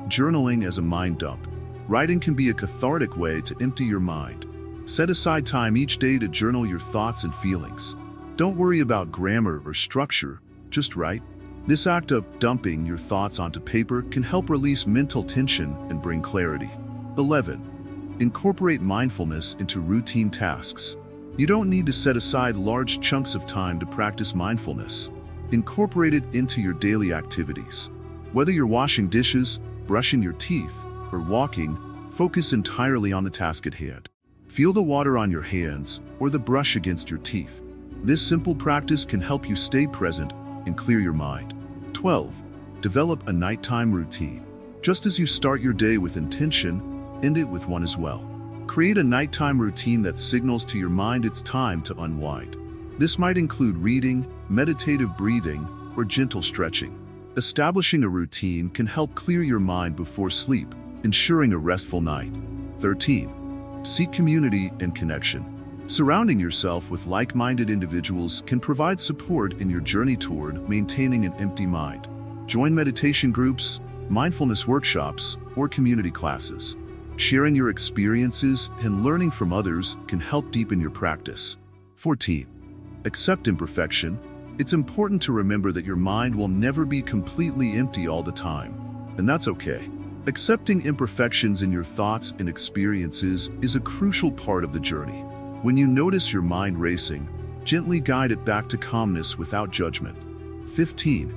Journaling as a mind dump. Writing can be a cathartic way to empty your mind. Set aside time each day to journal your thoughts and feelings. Don't worry about grammar or structure, just write. This act of dumping your thoughts onto paper can help release mental tension and bring clarity. 11. Incorporate mindfulness into routine tasks. You don't need to set aside large chunks of time to practice mindfulness. Incorporate it into your daily activities. Whether you're washing dishes, brushing your teeth, or walking, focus entirely on the task at hand. Feel the water on your hands or the brush against your teeth. This simple practice can help you stay present and clear your mind. 12. Develop a nighttime routine. Just as you start your day with intention, end it with one as well. Create a nighttime routine that signals to your mind it's time to unwind. This might include reading, meditative breathing, or gentle stretching. Establishing a routine can help clear your mind before sleep, ensuring a restful night. 13. Seek community and connection. Surrounding yourself with like-minded individuals can provide support in your journey toward maintaining an empty mind. Join meditation groups, mindfulness workshops, or community classes. Sharing your experiences and learning from others can help deepen your practice. 14. Accept imperfection. It's important to remember that your mind will never be completely empty all the time, and that's okay. Accepting imperfections in your thoughts and experiences is a crucial part of the journey. When you notice your mind racing, gently guide it back to calmness without judgment. 15.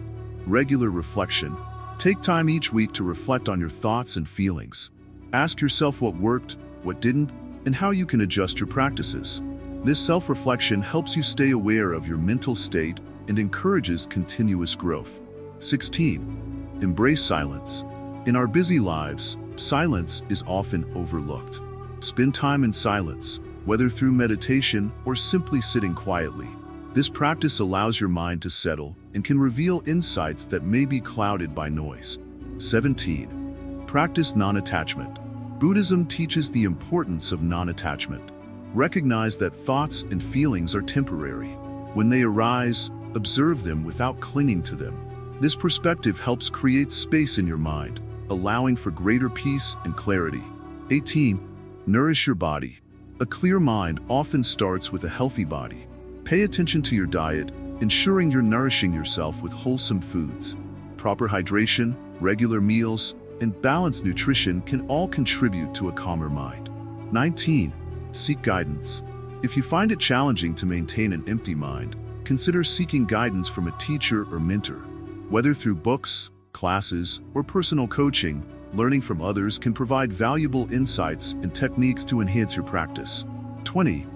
Regular reflection. Take time each week to reflect on your thoughts and feelings. Ask yourself what worked, what didn't, and how you can adjust your practices. This self-reflection helps you stay aware of your mental state and encourages continuous growth. 16. Embrace silence. In our busy lives, silence is often overlooked. Spend time in silence, whether through meditation or simply sitting quietly. This practice allows your mind to settle and can reveal insights that may be clouded by noise. 17. Practice non-attachment. Buddhism teaches the importance of non-attachment. Recognize that thoughts and feelings are temporary. When they arise, observe them without clinging to them. This perspective helps create space in your mind, allowing for greater peace and clarity. 18. Nourish your body. A clear mind often starts with a healthy body. Pay attention to your diet, ensuring you're nourishing yourself with wholesome foods. Proper hydration, regular meals, and balanced nutrition can all contribute to a calmer mind. 19. Seek guidance. If you find it challenging to maintain an empty mind, consider seeking guidance from a teacher or mentor. Whether through books, classes, or personal coaching, learning from others can provide valuable insights and techniques to enhance your practice. 20.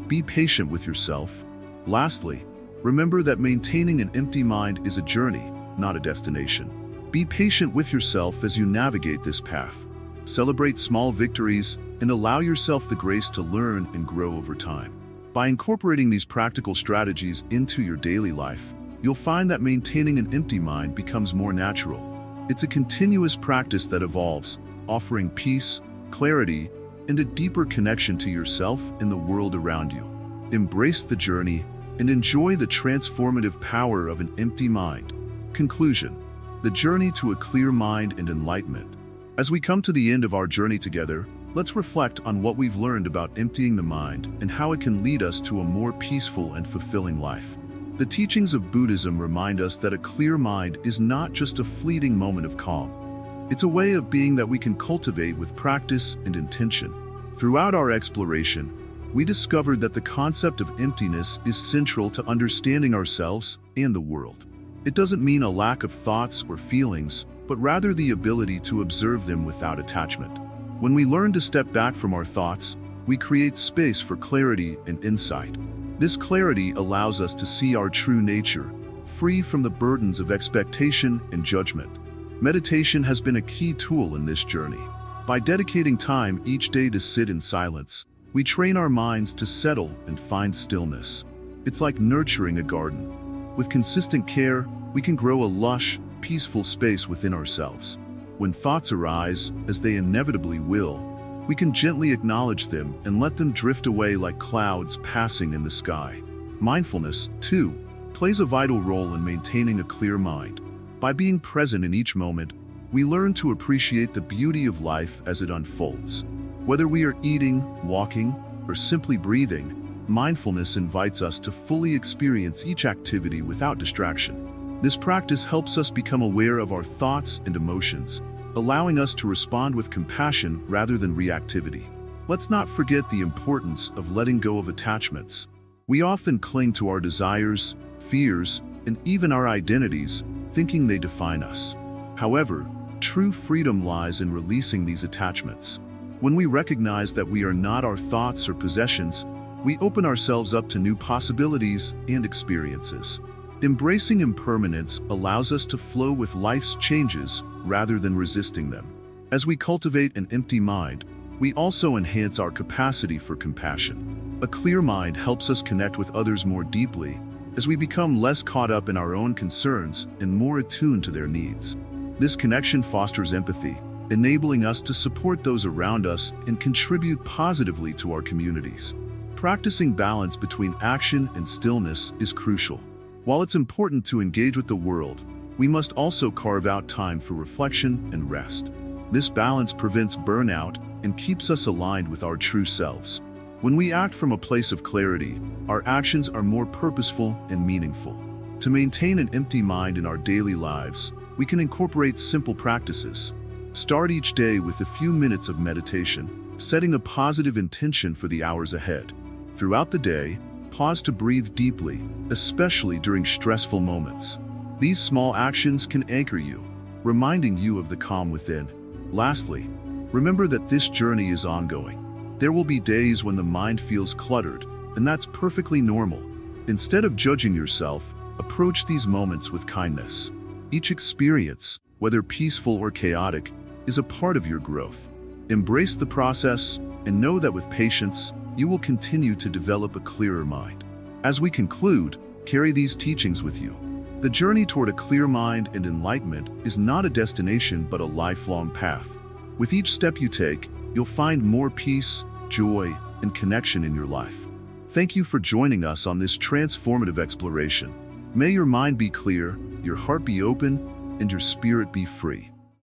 Be patient with yourself. Lastly, remember that maintaining an empty mind is a journey, not a destination. Be patient with yourself as you navigate this path. Celebrate small victories and allow yourself the grace to learn and grow over time. By incorporating these practical strategies into your daily life, you'll find that maintaining an empty mind becomes more natural. It's a continuous practice that evolves, offering peace, clarity, and a deeper connection to yourself and the world around you. Embrace the journey and enjoy the transformative power of an empty mind. Conclusion: the journey to a clear mind and enlightenment. As we come to the end of our journey together, let's reflect on what we've learned about emptying the mind and how it can lead us to a more peaceful and fulfilling life. The teachings of Buddhism remind us that a clear mind is not just a fleeting moment of calm. It's a way of being that we can cultivate with practice and intention. Throughout our exploration, we discovered that the concept of emptiness is central to understanding ourselves and the world. It doesn't mean a lack of thoughts or feelings, but rather the ability to observe them without attachment. When we learn to step back from our thoughts, we create space for clarity and insight. This clarity allows us to see our true nature, free from the burdens of expectation and judgment. Meditation has been a key tool in this journey. By dedicating time each day to sit in silence, we train our minds to settle and find stillness. It's like nurturing a garden. With consistent care, we can grow a lush, peaceful space within ourselves. When thoughts arise, as they inevitably will, we can gently acknowledge them and let them drift away like clouds passing in the sky. Mindfulness, too, plays a vital role in maintaining a clear mind. By being present in each moment, we learn to appreciate the beauty of life as it unfolds. Whether we are eating, walking, or simply breathing, mindfulness invites us to fully experience each activity without distraction. This practice helps us become aware of our thoughts and emotions, allowing us to respond with compassion rather than reactivity. Let's not forget the importance of letting go of attachments. We often cling to our desires, fears, and even our identities, thinking they define us. However, true freedom lies in releasing these attachments. When we recognize that we are not our thoughts or possessions, we open ourselves up to new possibilities and experiences. Embracing impermanence allows us to flow with life's changes rather than resisting them. As we cultivate an empty mind, we also enhance our capacity for compassion. A clear mind helps us connect with others more deeply, as we become less caught up in our own concerns and more attuned to their needs. This connection fosters empathy, enabling us to support those around us and contribute positively to our communities. Practicing balance between action and stillness is crucial. While it's important to engage with the world, we must also carve out time for reflection and rest. This balance prevents burnout and keeps us aligned with our true selves. When we act from a place of clarity, our actions are more purposeful and meaningful. To maintain an empty mind in our daily lives, we can incorporate simple practices. Start each day with a few minutes of meditation, setting a positive intention for the hours ahead. Throughout the day, pause to breathe deeply, especially during stressful moments. These small actions can anchor you, reminding you of the calm within. Lastly, remember that this journey is ongoing. There will be days when the mind feels cluttered, and that's perfectly normal. Instead of judging yourself, Approach these moments with kindness. Each experience, whether peaceful or chaotic, is a part of your growth. Embrace the process and know that with patience, you will continue to develop a clearer mind. As we conclude, carry these teachings with you. The journey toward a clear mind and enlightenment is not a destination but a lifelong path. With each step you take, you'll find more peace, joy, and connection in your life. Thank you for joining us on this transformative exploration. May your mind be clear, your heart be open, and your spirit be free.